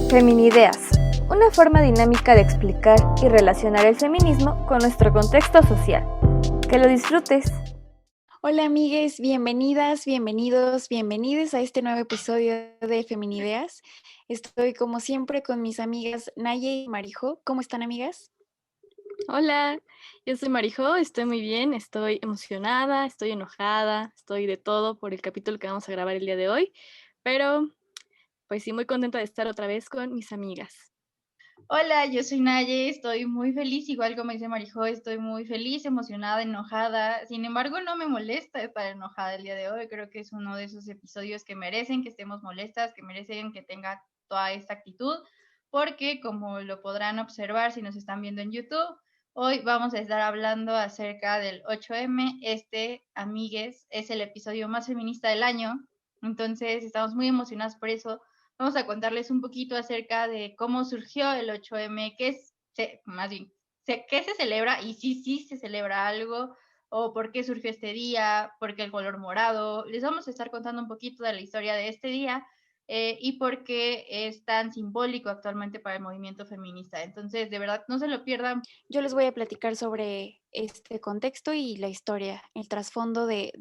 Feminideas, una forma dinámica de explicar y relacionar el feminismo con nuestro contexto social. Que lo disfrutes. Hola amigues, bienvenidas, bienvenidos, bienvenides a este nuevo episodio de Feminideas. Estoy como siempre con mis amigas Naye y Marijo. ¿Cómo están, amigas? Hola, yo soy Marijo, estoy muy bien, estoy emocionada, estoy enojada, estoy de todo por el capítulo que vamos a grabar el día de hoy, pero pues sí, muy contenta de estar otra vez con mis amigas. Hola, yo soy Naye, estoy muy feliz, igual como dice Marijo, estoy muy feliz, emocionada, enojada. Sin embargo, no me molesta estar enojada el día de hoy. Creo que es uno de esos episodios que merecen que estemos molestas, que merecen que tenga toda esta actitud, porque como lo podrán observar si nos están viendo en YouTube, hoy vamos a estar hablando acerca del 8M. Amigues, es el episodio más feminista del año, entonces estamos muy emocionadas por eso. Vamos a contarles un poquito acerca de cómo surgió el 8M, qué se celebra y sí se celebra algo, o por qué surgió este día, por qué el color morado. Les vamos a estar contando un poquito de la historia de este día y por qué es tan simbólico actualmente para el movimiento feminista. Entonces, de verdad, no se lo pierdan. Yo les voy a platicar sobre este contexto y la historia, el trasfondo de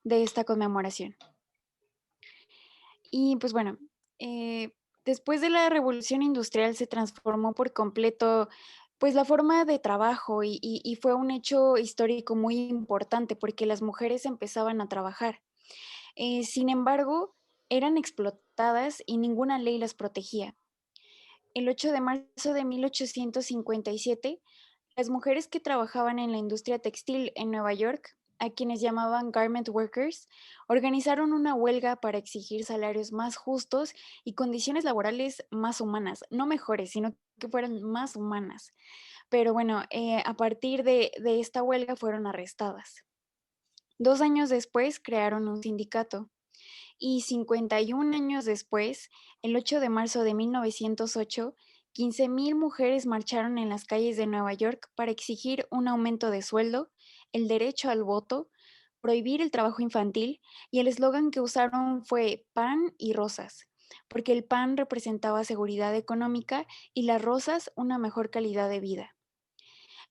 esta conmemoración. Y pues bueno, después de la revolución industrial se transformó por completo pues la forma de trabajo y fue un hecho histórico muy importante porque las mujeres empezaban a trabajar. Sin embargo, eran explotadas y ninguna ley las protegía. El 8 de marzo de 1857, las mujeres que trabajaban en la industria textil en Nueva York, a quienes llamaban garment workers, organizaron una huelga para exigir salarios más justos y condiciones laborales más humanas, no mejores, sino que fueran más humanas. Pero bueno, a partir de esta huelga fueron arrestadas. 2 años después crearon un sindicato y 51 años después, el 8 de marzo de 1908, 15,000 mujeres marcharon en las calles de Nueva York para exigir un aumento de sueldo, el derecho al voto, prohibir el trabajo infantil, y el eslogan que usaron fue pan y rosas, porque el pan representaba seguridad económica y las rosas una mejor calidad de vida.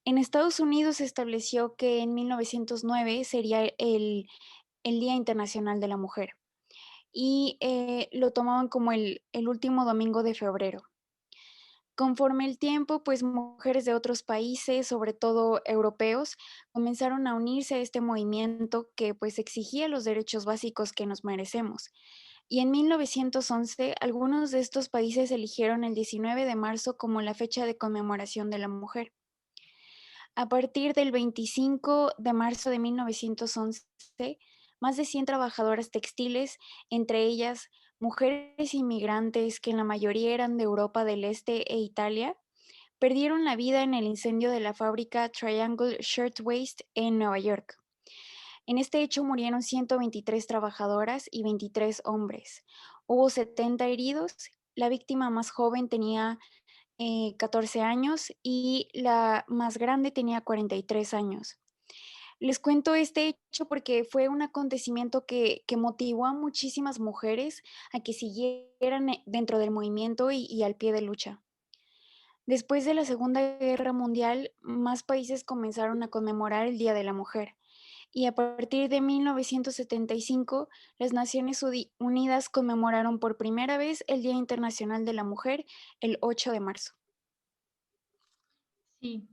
En Estados Unidos se estableció que en 1909 sería el Día Internacional de la Mujer y lo tomaban como el último domingo de febrero. Conforme el tiempo, pues mujeres de otros países, sobre todo europeos, comenzaron a unirse a este movimiento que pues exigía los derechos básicos que nos merecemos. Y en 1911, algunos de estos países eligieron el 19 de marzo como la fecha de conmemoración de la mujer. A partir del 25 de marzo de 1911, más de 100 trabajadoras textiles, entre ellas mujeres inmigrantes que en la mayoría eran de Europa del Este e Italia, perdieron la vida en el incendio de la fábrica Triangle Shirtwaist en Nueva York. En este hecho murieron 123 trabajadoras y 23 hombres. Hubo 70 heridos. La víctima más joven tenía 14 años y la más grande tenía 43 años. Les cuento este hecho porque fue un acontecimiento que motivó a muchísimas mujeres a que siguieran dentro del movimiento y al pie de lucha. Después de la Segunda Guerra Mundial, más países comenzaron a conmemorar el Día de la Mujer y a partir de 1975, las Naciones Unidas conmemoraron por primera vez el Día Internacional de la Mujer el 8 de marzo. Sí,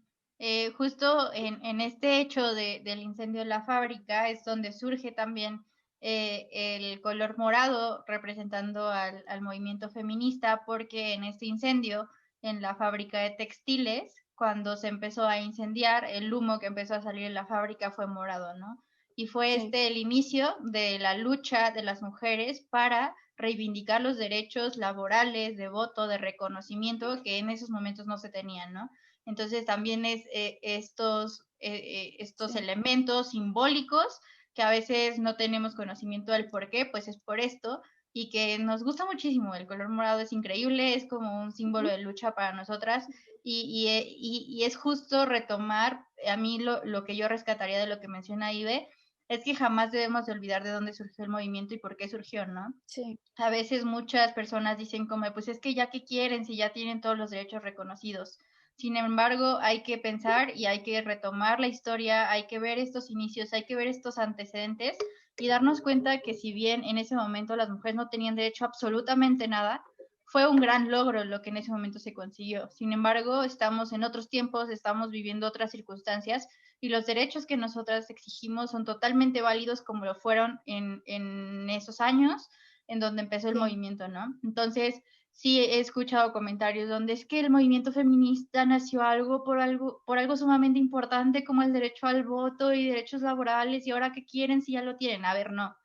justo en este hecho del incendio de la fábrica es donde surge también el color morado representando al movimiento feminista, porque en este incendio en la fábrica de textiles, cuando se empezó a incendiar, el humo que empezó a salir en la fábrica fue morado, ¿no? Y fue Sí. el inicio de la lucha de las mujeres para reivindicar los derechos laborales, de voto, de reconocimiento que en esos momentos no se tenían, ¿no? Entonces también es estos Sí. elementos simbólicos que a veces no tenemos conocimiento del por qué, pues es por esto, y que nos gusta muchísimo. El color morado es increíble, es como un símbolo de lucha para nosotras, y es justo retomar, a mí lo que yo rescataría de lo que menciona Ibe, es que jamás debemos de olvidar de dónde surgió el movimiento y por qué surgió, ¿no? Sí. A veces muchas personas dicen como, pues es que ya que quieren, si ya tienen todos los derechos reconocidos. Sin embargo, hay que pensar y hay que retomar la historia, hay que ver estos inicios, hay que ver estos antecedentes y darnos cuenta que si bien en ese momento las mujeres no tenían derecho a absolutamente nada, fue un gran logro lo que en ese momento se consiguió. Sin embargo, estamos en otros tiempos, estamos viviendo otras circunstancias y los derechos que nosotras exigimos son totalmente válidos como lo fueron en esos años en donde empezó el Sí. movimiento, ¿no? Entonces, sí he escuchado comentarios donde es que el movimiento feminista nació por algo sumamente importante como el derecho al voto y derechos laborales y ahora qué quieren si ya lo tienen. A ver, no.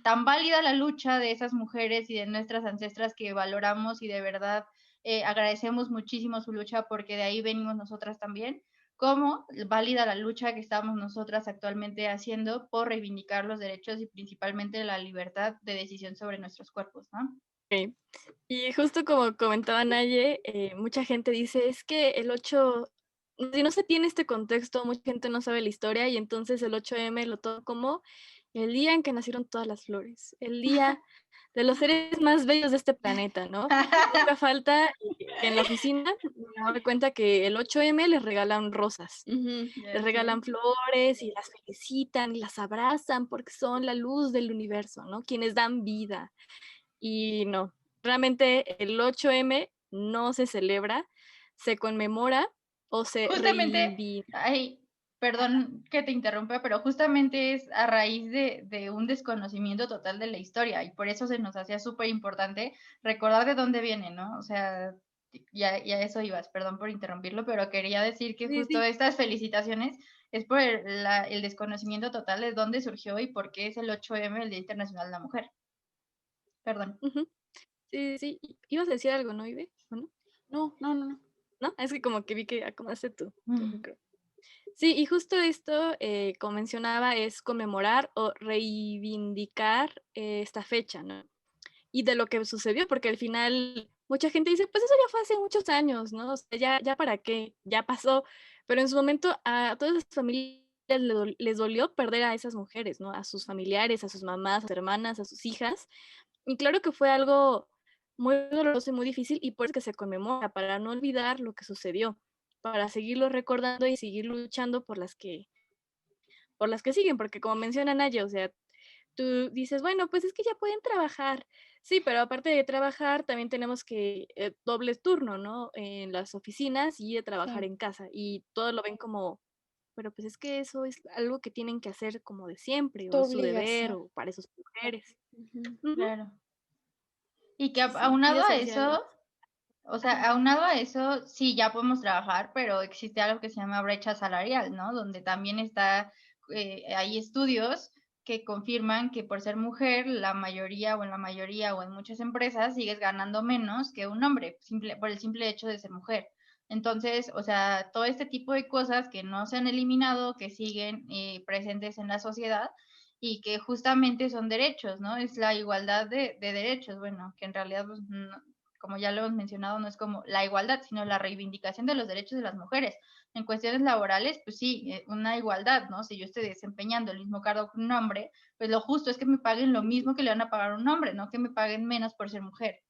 Tan válida la lucha de esas mujeres y de nuestras ancestras que valoramos y de verdad agradecemos muchísimo su lucha porque de ahí venimos nosotras también, como válida la lucha que estamos nosotras actualmente haciendo por reivindicar los derechos y principalmente la libertad de decisión sobre nuestros cuerpos, ¿no? Ok. Y justo como comentaba Naye, mucha gente dice, es que el 8, si no se tiene este contexto, mucha gente no sabe la historia y entonces el 8M lo toma como el día en que nacieron todas las flores, el día de los seres más bellos de este planeta, ¿no? Nunca falta que en la oficina me doy cuenta que el 8M les regalan rosas, les regalan flores y las felicitan y las abrazan porque son la luz del universo, ¿no? Quienes dan vida. Y no, realmente el 8M no se celebra, se conmemora o se Justamente, reivindica. ay, perdón que te interrumpa, pero justamente es a raíz de un desconocimiento total de la historia y por eso se nos hacía súper importante recordar de dónde viene, ¿no? O sea, ya eso ibas, perdón por interrumpirlo, pero quería decir que Sí, justo sí. estas felicitaciones es por el desconocimiento total de dónde surgió y por qué es el 8M, el Día Internacional de la Mujer. Perdón. Ujú. Sí, sí. Ibas a decir algo, ¿no, Ibe? ¿O no? No. ¿No? Es que como que vi que acomodaste tu Mm. micro. Sí, y justo esto, como mencionaba, es conmemorar o reivindicar esta fecha, ¿no? Y de lo que sucedió, porque al final mucha gente dice, pues eso ya fue hace muchos años, ¿no? O sea, ya para qué, ya pasó. Pero en su momento a todas las familias les dolió perder a esas mujeres, ¿no? A sus familiares, a sus mamás, a sus hermanas, a sus hijas. Y claro que fue algo muy doloroso y muy difícil y por eso que se conmemora, para no olvidar lo que sucedió, para seguirlo recordando y seguir luchando por las que siguen, porque como menciona Naya, o sea, tú dices, bueno, pues es que ya pueden trabajar. Sí, pero aparte de trabajar, también tenemos que doble turno, ¿no? En las oficinas y de trabajar Sí. en casa. Y todos lo ven como, pero pues es que eso es algo que tienen que hacer como de siempre, Tu o es su deber, obligación. o para esas mujeres. Ujú. Ujú. Claro. Y que Sí, sí. aunado ¿Ibas a a decir algo? eso, o Ajá. sea, aunado a eso, sí, ya podemos trabajar, pero existe algo que se llama brecha salarial, ¿no? Donde también hay estudios que confirman que por ser mujer, la mayoría o en la mayoría o en muchas empresas sigues ganando menos que un hombre, por el simple hecho de ser mujer. Entonces, o sea, todo este tipo de cosas que no se han eliminado, que siguen presentes en la sociedad y que justamente son derechos, ¿no? Es la igualdad de derechos, bueno, que en realidad pues, como ya lo hemos mencionado, no es como la igualdad, sino la reivindicación de los derechos de las mujeres. En cuestiones laborales, pues sí, una igualdad, ¿no? Si yo estoy desempeñando el mismo cargo que un hombre, pues lo justo es que me paguen lo mismo que le van a pagar a un hombre, no que me paguen menos por ser mujer.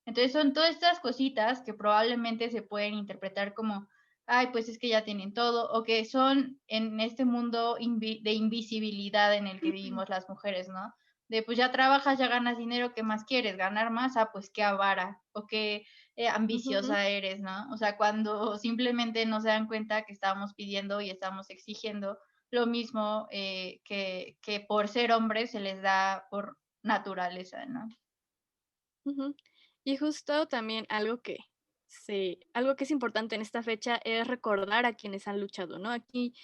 Entonces son todas estas cositas que probablemente se pueden interpretar como, ay, pues es que ya tienen todo, o que son en este mundo de invisibilidad en el que vivimos las mujeres, ¿no? De pues ya trabajas, ya ganas dinero, ¿qué más quieres? ¿Ganar más? Ah, pues qué avara o qué Ujú. ambiciosa eres, ¿no? O sea, cuando simplemente no se dan cuenta que estamos pidiendo y estamos exigiendo lo mismo que por ser hombres se les da por naturaleza, ¿no? Ujú. Y justo también algo que es importante en esta fecha es recordar a quienes han luchado, ¿no? Aquí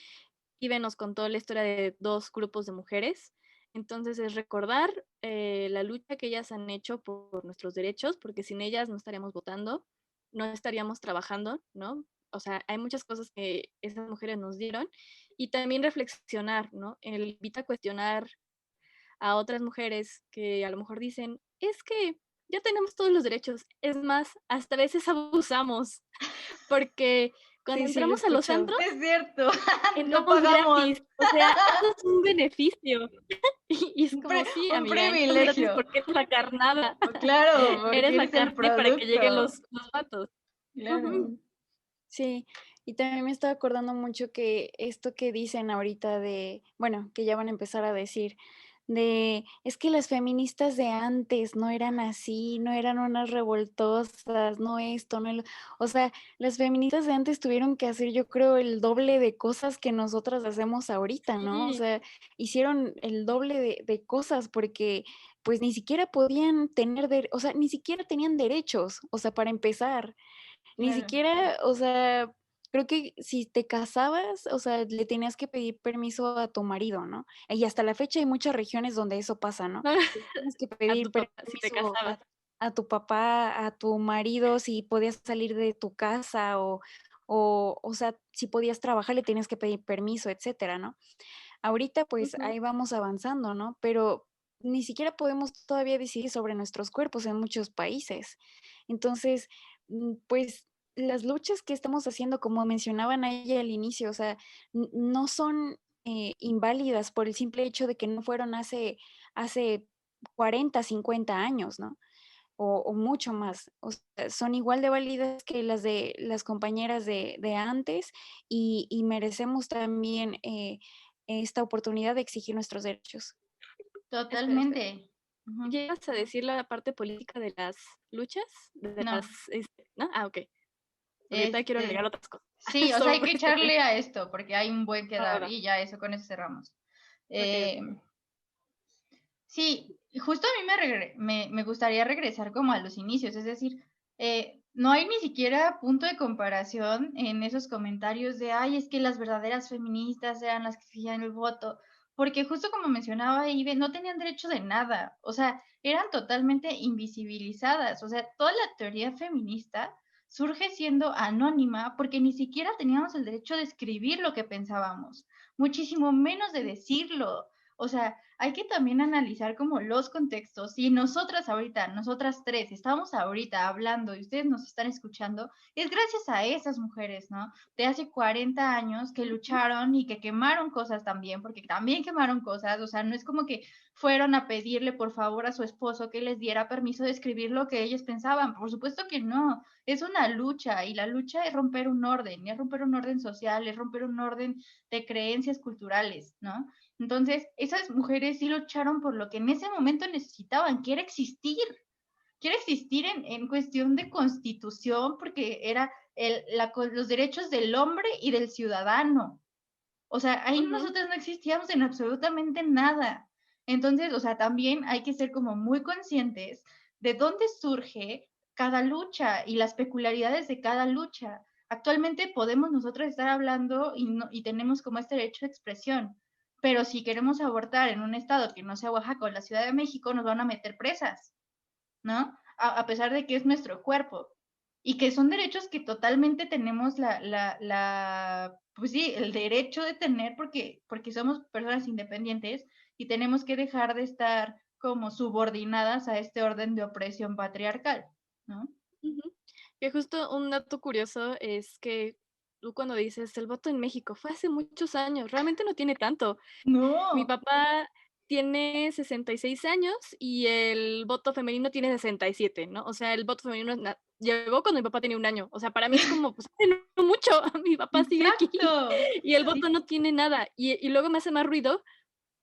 Ibe nos contó la historia de dos grupos de mujeres, entonces es recordar la lucha que ellas han hecho por nuestros derechos, porque sin ellas no estaríamos votando, no estaríamos trabajando, ¿no? O sea, hay muchas cosas que esas mujeres nos dieron y también reflexionar, ¿no? Él invita a cuestionar a otras mujeres que a lo mejor dicen, es que ya tenemos todos los derechos, es más, hasta a veces abusamos, porque Cuando Sí, sí, lo entramos a los escucho. antros, Es cierto, no entramos pagamos. gratis. O sea, eso es un beneficio. Y es Un, como, sí, un amiga, entras gratis privilegio. porque eres la carnada. Claro, porque Eres la eres el carne para que lleguen producto. los vatos. Claro. Ujú. Sí, y también me estaba acordando mucho que esto que dicen ahorita de, bueno, que ya van a empezar a decir, es que las feministas de antes no eran así, no eran unas revoltosas, no esto, no o sea, las feministas de antes tuvieron que hacer, yo creo, el doble de cosas que nosotras hacemos ahorita, ¿no? O Sí, sea, hicieron el doble de cosas porque pues ni siquiera podían tener, o sea, ni siquiera tenían derechos, o sea, para empezar. Ni Claro. siquiera, o sea, creo que si te casabas, o sea, le tenías que pedir permiso a tu marido, ¿no? Y hasta la fecha hay muchas regiones donde eso pasa, ¿no? Le tienes que a pedir tu papá, si te permiso casabas. a tu papá, a tu marido, si podías salir de tu casa o sea, si podías trabajar, le tenías que pedir permiso, etcétera, ¿no? Ahorita, pues, Ujú. ahí vamos avanzando, ¿no? Pero ni siquiera podemos todavía decidir sobre nuestros cuerpos en muchos países. Entonces, pues, las luchas que estamos haciendo, como mencionaban ahí al inicio, o sea, no son inválidas por el simple hecho de que no fueron hace 40, 50 años, ¿no? O mucho más. O sea, son igual de válidas que las de las compañeras de antes y merecemos también esta oportunidad de exigir nuestros derechos. Espera, espera. Totalmente. Ujú. ¿Llegas a decir la parte política de las luchas? De No, las, ¿no? Ah, ok. Porque ahorita quiero agregar este, otras cosas sí, o sea, hay que sobre este tema. echarle a esto porque hay un buen que Va, va, dar va. y ya eso con eso cerramos. Ok, Eh, ok. sí, y justo a mí me gustaría regresar como a los inicios, es decir, no hay ni siquiera punto de comparación en esos comentarios de, ay, es que las verdaderas feministas eran las que exigían el voto, porque justo como mencionaba Ibe, no tenían derecho de nada, o sea, eran totalmente invisibilizadas, o sea, toda la teoría feminista surge siendo anónima porque ni siquiera teníamos el derecho de escribir lo que pensábamos, muchísimo menos de decirlo. O sea, hay que también analizar como los contextos. Si nosotras ahorita, nosotras tres, estamos ahorita hablando y ustedes nos están escuchando, es gracias a esas mujeres, ¿no? De hace 40 años que lucharon y que quemaron cosas también, porque también quemaron cosas. O sea, no es como que fueron a pedirle por favor a su esposo que les diera permiso de escribir lo que ellos pensaban. Por supuesto que no. Es una lucha y la lucha es romper un orden, es romper un orden social, es romper un orden de creencias culturales, ¿no? Entonces, esas mujeres sí lucharon por lo que en ese momento necesitaban, que era existir en cuestión de constitución, porque era los derechos del hombre y del ciudadano. O sea, ahí Ujú. nosotros no existíamos en absolutamente nada. Entonces, o sea, también hay que ser como muy conscientes de dónde surge cada lucha y las peculiaridades de cada lucha. Actualmente podemos nosotros estar hablando y tenemos como este derecho de expresión, pero si queremos abortar en un estado que no sea Oaxaca o la Ciudad de México, nos van a meter presas, ¿no? A pesar de que es nuestro cuerpo y que son derechos que totalmente tenemos pues sí, el derecho de tener porque somos personas independientes y tenemos que dejar de estar como subordinadas a este orden de opresión patriarcal, ¿no? Ujú. Que justo un dato curioso es que tú cuando dices el voto en México fue hace muchos años, realmente no tiene tanto. Mi No, papá tiene 66 años y el voto femenino tiene 67, ¿no? O sea, el voto femenino llegó cuando mi papá tenía un año. O sea, para mí es como, pues, hace no mucho, mi papá sigue aquí exacto. y el Sí, voto no tiene nada. Y luego me hace más ruido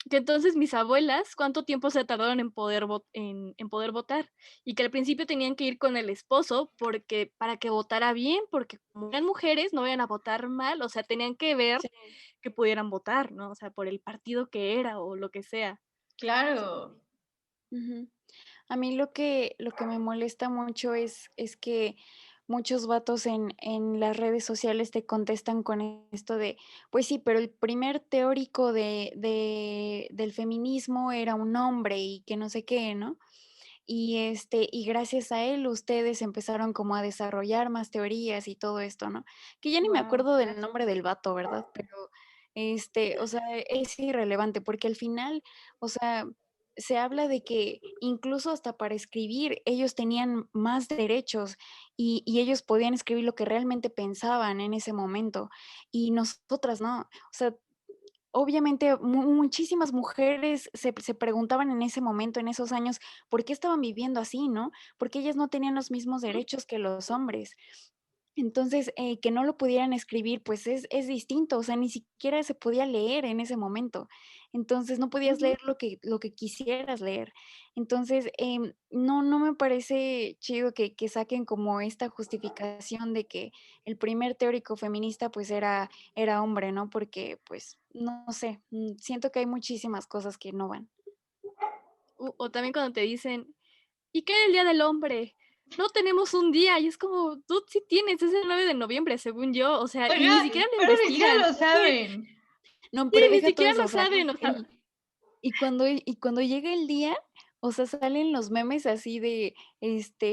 que entonces mis abuelas, ¿cuánto tiempo se tardaron en poder, en poder votar? Y que al principio tenían que ir con el esposo porque, para que votara bien, porque como eran mujeres, no iban a votar mal, o sea, tenían que ver Sí. que pudieran votar, ¿no? O sea, por el partido que era o lo que sea. claro. Ujú. A mí lo que me molesta mucho es que muchos vatos en las redes sociales te contestan con esto de, pues sí, pero el primer teórico del feminismo era un hombre y que no sé qué, ¿no? Y gracias a él ustedes empezaron como a desarrollar más teorías y todo esto, ¿no? Que ya ni me Wow. acuerdo del nombre del vato, ¿verdad? Pero, o sea, es irrelevante porque al final, o sea, se habla de que incluso hasta para escribir ellos tenían más derechos y ellos podían escribir lo que realmente pensaban en ese momento y nosotras no. O sea, obviamente muchísimas mujeres se preguntaban en ese momento, en esos años, por qué estaban viviendo así, ¿no? Porque ellas no tenían los mismos derechos que los hombres. Entonces, que no lo pudieran escribir, pues es distinto, o sea, ni siquiera se podía leer en ese momento. Entonces, no podías Ujú. leer lo que quisieras leer. Entonces, no me parece chido que saquen como esta justificación de que el primer teórico feminista, pues, era hombre, ¿no? Porque, pues, no sé, siento que hay muchísimas cosas que no van. O también cuando te dicen, ¿y qué es el Día del Hombre? No tenemos un día, y es como, tú sí tienes, es el 9 de noviembre, según yo, o sea, y ni Oigan, siquiera lo pero ni siquiera investigan. lo saben. No, Sí, pero ni deja todo siquiera eso, lo o sea, saben, o sea, y cuando llega el día, o sea, salen los memes así de,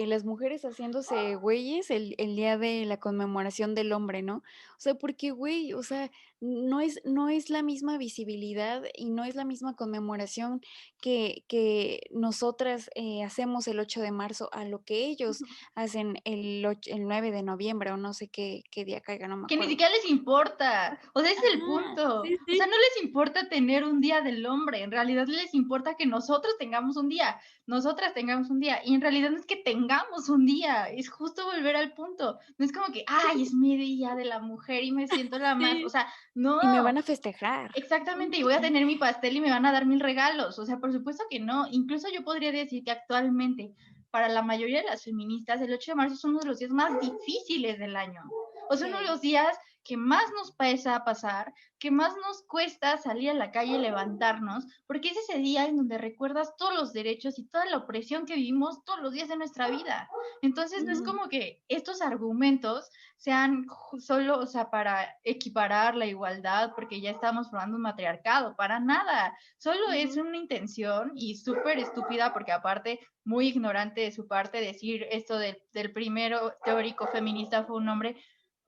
las mujeres haciéndose güeyes el día de la conmemoración del hombre, ¿no? O sea, porque, güey, o sea, no es la misma visibilidad y no es la misma conmemoración que nosotras hacemos el 8 de marzo a lo que ellos hacen el 9 de noviembre o no sé qué día caiga, no me Que ni acuerdo. siquiera les importa. O sea, ese es el ajá, punto. sí, O sea, sí, no les importa tener un día del hombre. En realidad les importa que nosotros tengamos un día, nosotras tengamos un día. Y en realidad no es que tengamos un día, es justo volver al punto. No es como que, ay, es mi día de la mujer y me siento la más. O sí. sea, no. Y me van a festejar. Exactamente, y voy a Ujú. tener mi pastel y me van a dar 1000 regalos. O sea, por supuesto que no. Incluso yo podría decir que actualmente, para la mayoría de las feministas, el 8 de marzo es uno de los días más difíciles del año. O sea, uno de Sí. los días que más nos pesa pasar, que más nos cuesta salir a la calle y levantarnos, porque es ese día en donde recuerdas todos los derechos y toda la opresión que vivimos todos los días de nuestra vida. Entonces, no es Ujú. como que estos argumentos sean solo, o sea, para equiparar la igualdad, porque ya estamos formando un matriarcado, para nada. Solo es Ujú. una intención y súper estúpida, porque aparte, muy ignorante de su parte decir esto del primero teórico feminista fue un hombre.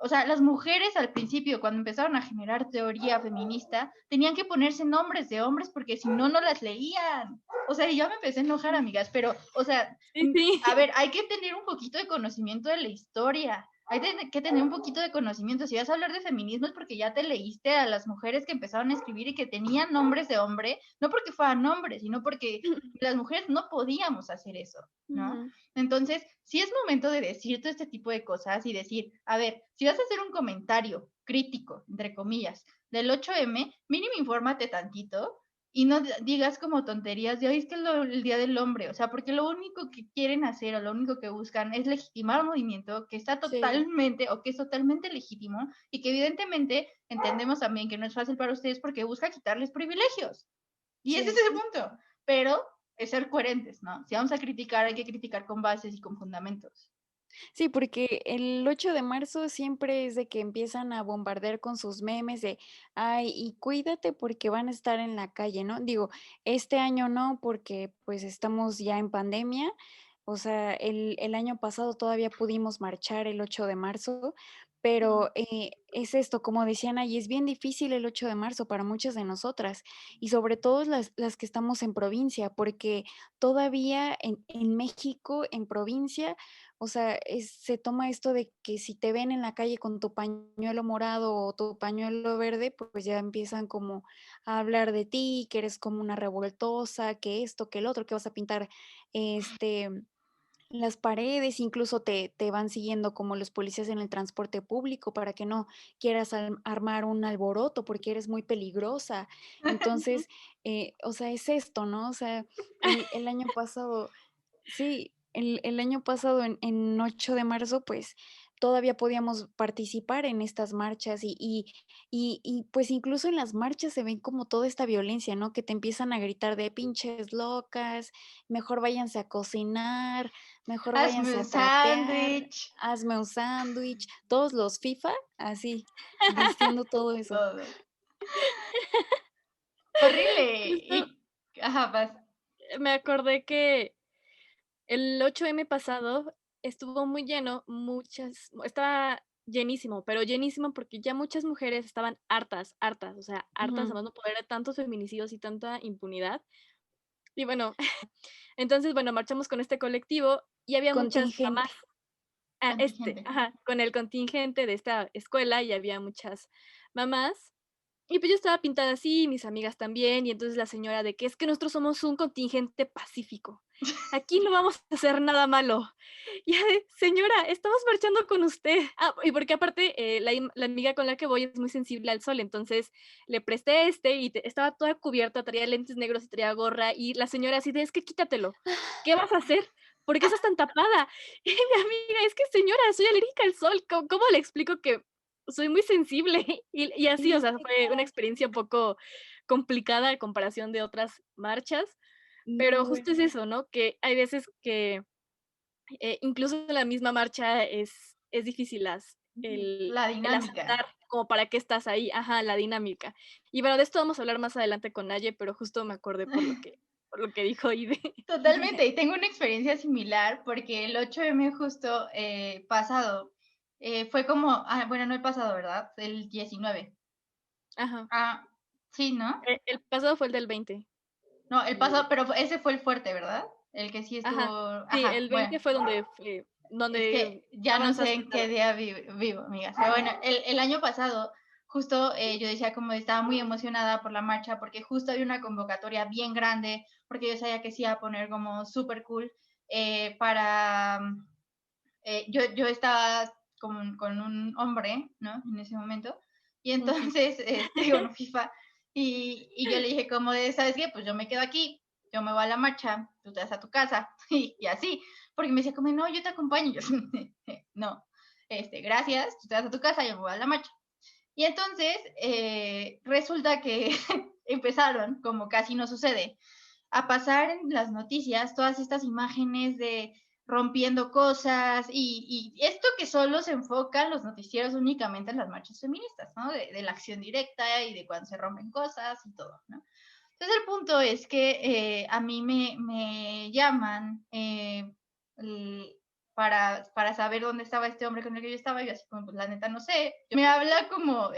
O sea, las mujeres al principio, cuando empezaron a generar teoría feminista, tenían que ponerse nombres de hombres porque si no, no las leían. O sea, y yo me empecé a enojar, amigas, pero, o sea, Sí, a sí. ver, hay que tener un poquito de conocimiento de la historia. Hay que tener un poquito de conocimiento. Si vas a hablar de feminismo es porque ya te leíste a las mujeres que empezaron a escribir y que tenían nombres de hombre, no porque fueran hombres, sino porque las mujeres no podíamos hacer eso, ¿no? Ujú. Entonces, sí es momento de decir todo este tipo de cosas y decir, a ver, si vas a hacer un comentario crítico, entre comillas, del 8M, mínimo infórmate tantito y no digas como tonterías de hoy es que es el Día del Hombre, o sea, porque lo único que quieren hacer o lo único que buscan es legitimar un movimiento que está Sí. totalmente o que es totalmente legítimo y que evidentemente entendemos también que no es fácil para ustedes porque busca quitarles privilegios. Y ese es Sí. el punto, pero es ser coherentes, ¿no? Si vamos a criticar, hay que criticar con bases y con fundamentos. Sí, porque el 8 de marzo siempre es de que empiezan a bombardear con sus memes de, ay, y cuídate porque van a estar en la calle, ¿no? Digo, este año no, porque pues estamos ya en pandemia. O sea, el año pasado todavía pudimos marchar el 8 de marzo, pero es esto, como decían ahí, es bien difícil el 8 de marzo para muchas de nosotras y sobre todo las que estamos en provincia, porque todavía en México, en provincia, o sea, se toma esto de que si te ven en la calle con tu pañuelo morado o tu pañuelo verde, pues ya empiezan como a hablar de ti, que eres como una revoltosa, que esto, que el otro, que vas a pintar este las paredes, incluso te van siguiendo como los policías en el transporte público para que no quieras armar un alboroto porque eres muy peligrosa. Ujú. Entonces, o sea, es esto, ¿no? O sea, el año pasado. Sí, el año pasado en 8 de marzo, pues, todavía podíamos participar en estas marchas y, pues, incluso en las marchas se ven como toda esta violencia, ¿no? Que te empiezan a gritar de: "Pinches locas, mejor váyanse a cocinar, mejor Hazme váyanse un a trapear, sándwich, hazme un sándwich", todos los FIFA así, diciendo todo eso. todo. Horrible. Justo Ajá, vas. me acordé que el 8M pasado estuvo muy lleno, estaba llenísimo, pero llenísimo porque ya muchas mujeres estaban hartas, hartas, o sea, hartas a Ujú. más no poder de tantos feminicidios y tanta impunidad. Y bueno, entonces, bueno, marchamos con este colectivo y había muchas Contingente. mamás. Contingente. Con el contingente de esta escuela y había muchas mamás. Y pues yo estaba pintada así, mis amigas también, y entonces la señora de que es que nosotros somos un contingente pacífico. Aquí no vamos a hacer nada malo. Y yo de, señora, estamos marchando con usted. Y porque aparte la amiga con la que voy es muy sensible al sol, entonces le presté y estaba toda cubierta, traía lentes negros y traía gorra, y la señora así de, es que quítatelo. ¿Qué vas a hacer? ¿Por qué estás tan tapada? Y mi amiga, es que señora, soy alérgica al sol. ¿Cómo le explico que soy muy sensible? Y así, o sea, fue una experiencia un poco complicada a comparación de otras marchas, pero No, justo es eso, ¿no? Que hay veces que incluso en la misma marcha es difícil La el dinámica. aceptar como para qué estás ahí, ajá, la dinámica. Y bueno, de esto vamos a hablar más adelante con Naye, pero justo me acordé por lo que dijo Ide. Totalmente, y tengo una experiencia similar porque el 8M justo pasado fue como, bueno, no el pasado, ¿verdad? El 19. Ajá. Sí, ¿no? El pasado fue el del 20. No, el pasado, pero ese fue el fuerte, ¿verdad? El que sí estuvo, Ajá. Sí, ajá, el bueno, 20 fue es donde que ya no sé avanzaste en qué nada. día vivo, amigas. Pero bueno, el año pasado, justo yo decía como estaba muy emocionada por la marcha porque justo había una convocatoria bien grande, porque yo sabía que se iba a poner como súper cool para... yo estaba con un hombre, ¿no? En ese momento. Y Un FIFA. entonces, bueno, FIFA. Y yo le dije como de, ¿sabes qué? Pues yo me quedo aquí, yo me voy a la marcha, tú te vas a tu casa. Y así. Porque me decía como, no, yo te acompaño. Y yo, no, gracias, tú te vas a tu casa, yo me voy a la marcha. Y entonces, resulta que empezaron, como casi no sucede, a pasar en las noticias todas estas imágenes de rompiendo cosas y esto que solo se enfocan los noticieros únicamente en las marchas feministas, ¿no? De la acción directa y de cuando se rompen cosas y todo, ¿no? Entonces el punto es que a mí me llaman para saber dónde estaba este hombre con el que yo estaba, y yo así como, pues la neta no sé. Me habla como,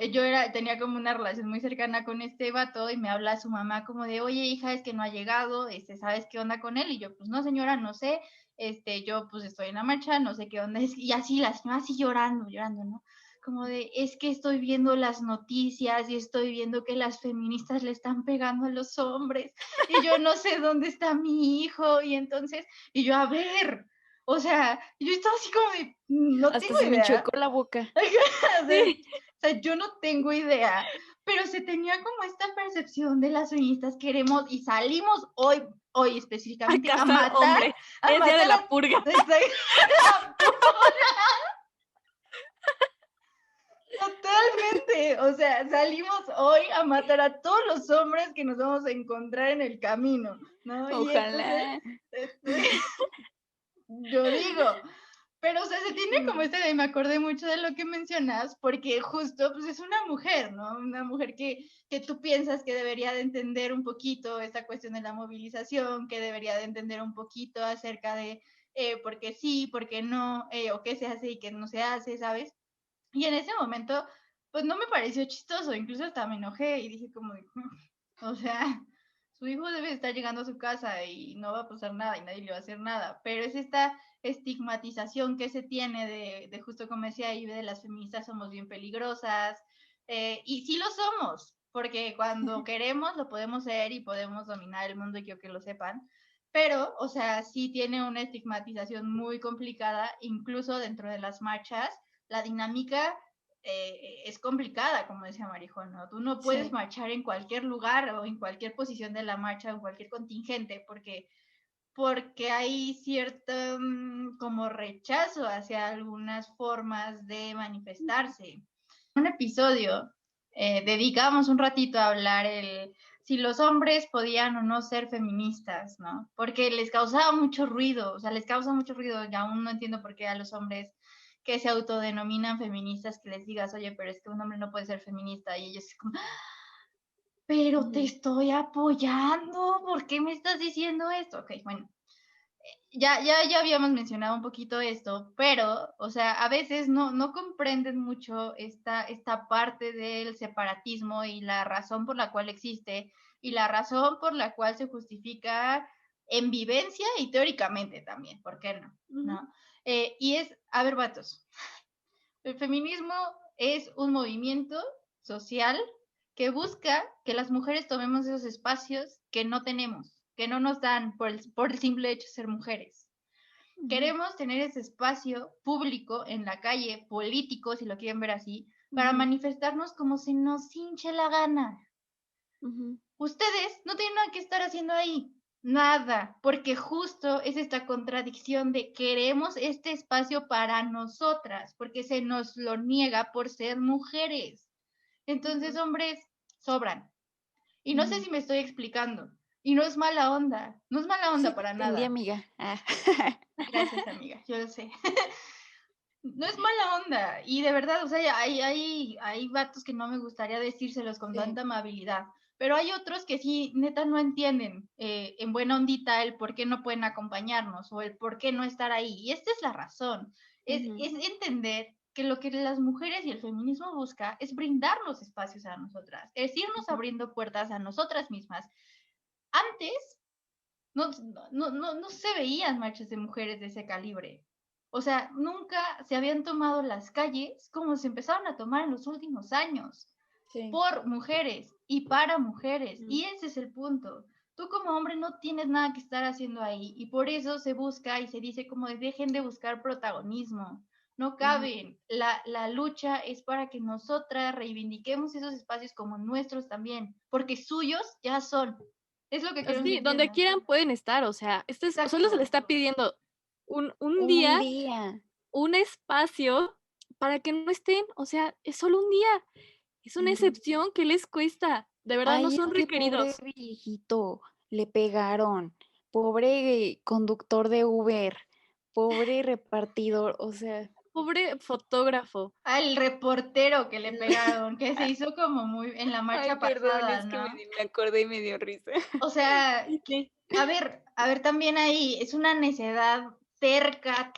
tenía como una relación muy cercana con este vato, y me habla su mamá como de, oye hija, es que no ha llegado, ¿sabes qué onda con él? Y yo, pues no señora, no sé, yo pues estoy en la marcha, no sé qué onda es, y así la señora así llorando, ¿no? Como de, es que estoy viendo las noticias y estoy viendo que las feministas le están pegando a los hombres, y yo no sé dónde está mi hijo, y entonces, y yo, a ver, o sea, yo estaba así como de, no Hasta tengo se me idea. enchuecó la boca. O sea, yo no tengo idea, pero se tenía como esta percepción de las feministas queremos y salimos hoy A específicamente a cazar matar, hombres. Es día de la purga. Totalmente, o sea, salimos hoy a matar a todos los hombres que nos vamos a encontrar en el camino, ¿no? Y entonces, Ojalá. yo digo, pero o sea, se tiene como me acordé mucho de lo que mencionas, porque justo, pues es una mujer, ¿no? Una mujer que tú piensas que debería de entender un poquito esta cuestión de la movilización, que debería de entender un poquito acerca de por qué sí, por qué no, o qué se hace y qué no se hace, ¿sabes? Y en ese momento, pues no me pareció chistoso, incluso hasta me enojé y dije como, o sea, su hijo debe estar llegando a su casa y no va a pasar nada y nadie le va a hacer nada, pero es esta estigmatización que se tiene de justo como decía Ibe, de las feministas somos bien peligrosas, y sí lo somos, porque cuando queremos lo podemos ser y podemos dominar el mundo, y quiero que lo sepan, pero, o sea, sí tiene una estigmatización muy complicada, incluso dentro de las marchas, la dinámica es complicada, como decía Marijón, ¿no? Tú no puedes marchar en cualquier lugar o en cualquier posición de la marcha o en cualquier contingente porque hay cierto como rechazo hacia algunas formas de manifestarse. En un episodio dedicamos un ratito a hablar si los hombres podían o no ser feministas, ¿no? Porque les causaba mucho ruido, o sea, les causa mucho ruido, y aún no entiendo por qué a los hombres que se autodenominan feministas que les digas, oye, pero es que un hombre no puede ser feminista, y ellos como, pero te estoy apoyando, ¿por qué me estás diciendo esto? Ok, bueno, ya habíamos mencionado un poquito esto, pero, o sea, a veces no comprenden mucho esta parte del separatismo y la razón por la cual existe y la razón por la cual se justifica en vivencia y teóricamente también, ¿por qué no? ¿No? Y es, a ver, vatos, el feminismo es un movimiento social que busca que las mujeres tomemos esos espacios que no tenemos, que no nos dan por el simple hecho de ser mujeres. Queremos tener ese espacio público en la calle, político, si lo quieren ver así, para manifestarnos como se nos hinche la gana. Ustedes no tienen nada que estar haciendo ahí, nada, porque justo es esta contradicción de queremos este espacio para nosotras, porque se nos lo niega por ser mujeres. Entonces, hombres, sobran. Y no sé si me estoy explicando. Y no es mala onda, no es mala onda Sí, para entendí, nada. amiga. Ah. Gracias, amiga, yo lo sé. No es mala onda. Y de verdad, o sea, hay vatos que no me gustaría decírselos con tanta amabilidad. Pero hay otros que sí, neta, no entienden en buena ondita el por qué no pueden acompañarnos o el por qué no estar ahí. Y esta es la razón. Es entender que lo que las mujeres y el feminismo busca es brindar los espacios a nosotras, es irnos abriendo puertas a nosotras mismas. Antes no se veían marchas de mujeres de ese calibre. O sea, nunca se habían tomado las calles como se empezaron a tomar en los últimos años, por mujeres y para mujeres. Y ese es el punto. Tú como hombre no tienes nada que estar haciendo ahí y por eso se busca y se dice como de dejen de buscar protagonismo. No caben. La lucha es para que nosotras reivindiquemos esos espacios como nuestros también, porque suyos ya son. Es lo que queremos Sí, que donde entiendan. quieran pueden estar, o sea, solo se le está pidiendo un día, día. un espacio para que no estén, o sea, es solo un día, es una excepción que les cuesta, de verdad no Ay, es son que pobre requeridos. viejito, le pegaron. Pobre conductor de Uber, pobre repartidor, o sea, Pobre fotógrafo. Al reportero que le pegaron, que se hizo como muy en la marcha pasada, ¿no? me acordé y me dio risa. O sea, Sí. a ver, también ahí es una necedad terca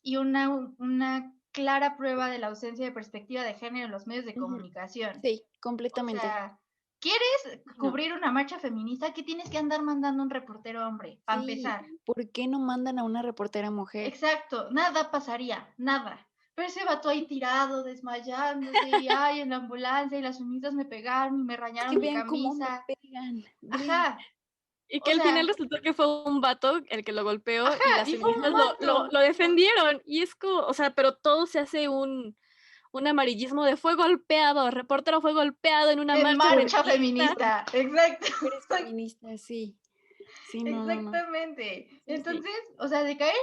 y una clara prueba de la ausencia de perspectiva de género en los medios de comunicación. sí, O completamente. sea, ¿quieres cubrir una marcha feminista? ¿Qué tienes que andar mandando un reportero hombre? Para Sí, empezar. ¿por qué no mandan a una reportera mujer? Exacto, nada pasaría, nada. Pero ese vato ahí tirado, desmayándose, y ay, en la ambulancia, y las feministas me pegaron y me Es rayaron que mi vean cómo me camisa. pegan. Vean. Ajá, Y que o al final sea, resultó que fue un vato el que lo golpeó y las y fue un feministas vato. lo defendieron. Y es como, o sea, pero todo se hace un amarillismo de fue golpeado, reportero fue golpeado en una En marcha marcha feminista. feminista, exacto. Mujeres feministas, sí. Sí, no. Exactamente. Sí, sí. Entonces, o sea, de caer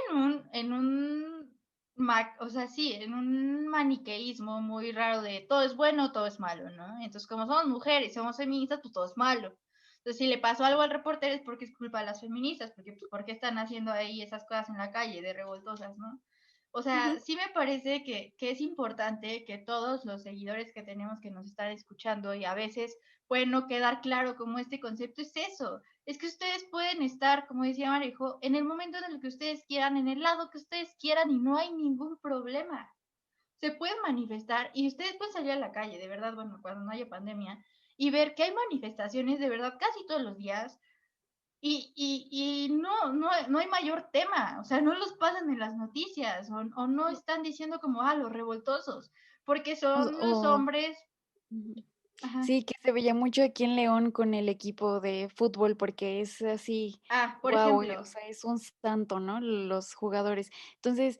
o sea, sí, en un maniqueísmo muy raro de todo es bueno, todo es malo, ¿no? Entonces, como somos mujeres, somos feministas, pues todo es malo. Entonces, si le pasó algo al reportero es porque es culpa de las feministas, porque pues, ¿por qué están haciendo ahí esas cosas en la calle de revoltosas, ¿no? O sea, sí me parece que es importante que todos los seguidores que tenemos que nos están escuchando y a veces puede no quedar claro cómo este concepto es eso, es que ustedes pueden estar, como decía Marejo, en el momento en el que ustedes quieran, en el lado que ustedes quieran y no hay ningún problema. Se pueden manifestar y ustedes pueden salir a la calle, de verdad, bueno, cuando no haya pandemia, y ver que hay manifestaciones de verdad casi todos los días y no hay mayor tema, o sea, no los pasan en las noticias o no están diciendo como, los revoltosos, porque son los hombres. Ajá. Sí, que se veía mucho aquí en León con el equipo de fútbol, porque es así, Por wow, ejemplo. o sea, es un santo, ¿no? Los jugadores. Entonces,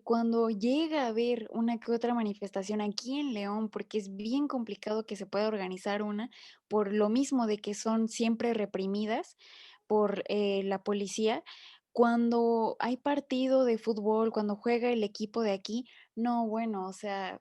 cuando llega a haber una que otra manifestación aquí en León, porque es bien complicado que se pueda organizar una, por lo mismo de que son siempre reprimidas por la policía, cuando hay partido de fútbol, cuando juega el equipo de aquí, no, bueno, o sea,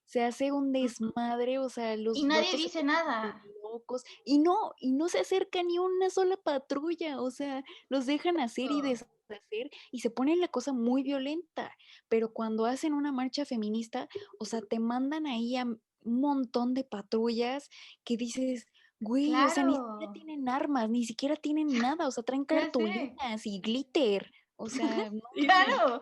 se hace un desmadre, o sea, Y los nadie vatos se dice ponen nada. súper locos y no se acerca ni una sola patrulla, o sea, los dejan hacer y deshacer y se pone la cosa muy violenta, pero cuando hacen una marcha feminista, o sea, te mandan ahí a un montón de patrullas que dices, güey, o sea, ni siquiera Claro, tienen armas, ni siquiera tienen nada, o sea, traen ya sé. cartulinas y glitter, o sea, no, Sí, sí. Claro,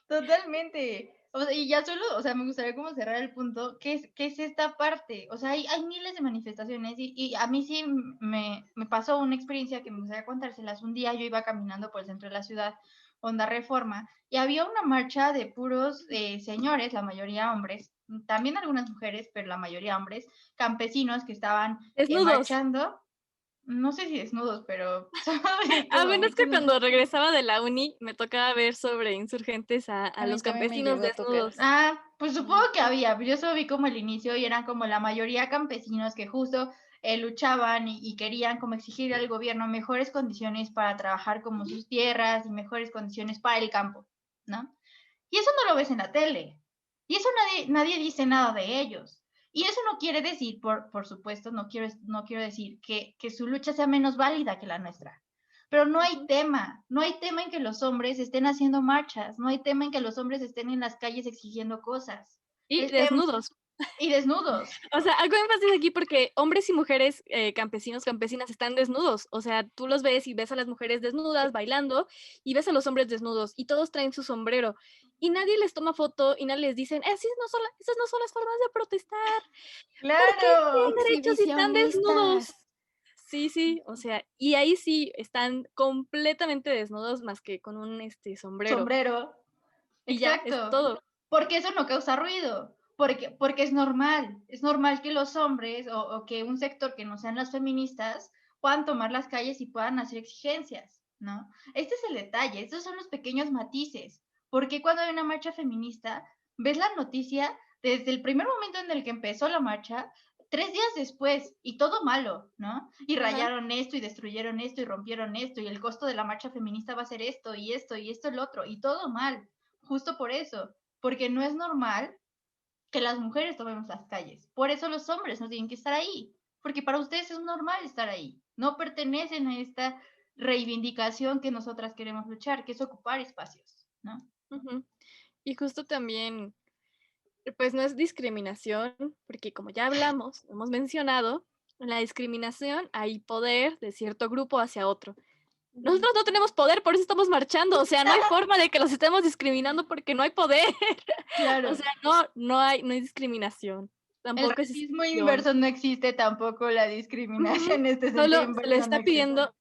totalmente. O sea, y ya solo, o sea, me gustaría como cerrar el punto, qué es esta parte? O sea, hay miles de manifestaciones y a mí sí me pasó una experiencia que me gustaría contárselas. Un día yo iba caminando por el centro de la ciudad, Onda Reforma, y había una marcha de puros señores, la mayoría hombres, también algunas mujeres, pero la mayoría hombres, campesinos que estaban Desnudos. marchando. No sé si desnudos, pero A como menos que cuando regresaba de la uni me tocaba ver sobre insurgentes a A mí los también me campesinos llegó a tocar. desnudos. Pues supongo que había, pero yo solo vi como el inicio y eran como la mayoría campesinos que justo luchaban y querían como exigir al gobierno mejores condiciones para trabajar como sus tierras y mejores condiciones para el campo, ¿no? Y eso no lo ves en la tele. Y eso nadie dice nada de ellos. Y eso no quiere decir, por supuesto, no quiero decir que su lucha sea menos válida que la nuestra. Pero no hay tema en que los hombres estén haciendo marchas, no hay tema en que los hombres estén en las calles exigiendo cosas. Y El tema, desnudos. y desnudos. O sea, hago énfasis aquí porque hombres y mujeres, campesinos, campesinas, están desnudos. O sea, tú los ves y ves a las mujeres desnudas bailando y ves a los hombres desnudos y todos traen su sombrero. Y nadie les toma foto y nadie les dicen, esas no son las formas de protestar. ¿Por qué Claro. tienen derechos si están desnudos? Exhibicionistas. Sí, o sea, y ahí sí están completamente desnudos más que con un sombrero. Sombrero. Y ya, es Exacto. todo. Porque eso no causa ruido, porque es normal que los hombres o que un sector que no sean las feministas puedan tomar las calles y puedan hacer exigencias, ¿no? Este es el detalle, estos son los pequeños matices, porque cuando hay una marcha feminista, ves la noticia desde el primer momento en el que empezó la marcha, 3 días después, y todo malo, ¿no? Y rayaron esto, y destruyeron esto, y rompieron esto, y el costo de la marcha feminista va a ser esto, y esto, y esto, el otro, y todo mal, justo por eso, porque no es normal que las mujeres tomemos las calles. Por eso los hombres no tienen que estar ahí, porque para ustedes es normal estar ahí. No pertenecen a esta reivindicación que nosotras queremos luchar, que es ocupar espacios, ¿no? Ujú. Y justo también, pues no es discriminación, porque como ya hablamos, hemos mencionado, en la discriminación hay poder de cierto grupo hacia otro. Nosotros no tenemos poder, por eso estamos marchando. O sea, no hay forma de que los estemos discriminando porque no hay poder. Claro. O sea, no hay discriminación. El Tampoco es racismo exclusión. inverso no existe tampoco, la discriminación en este sentido Solo se inverso le no está existe. pidiendo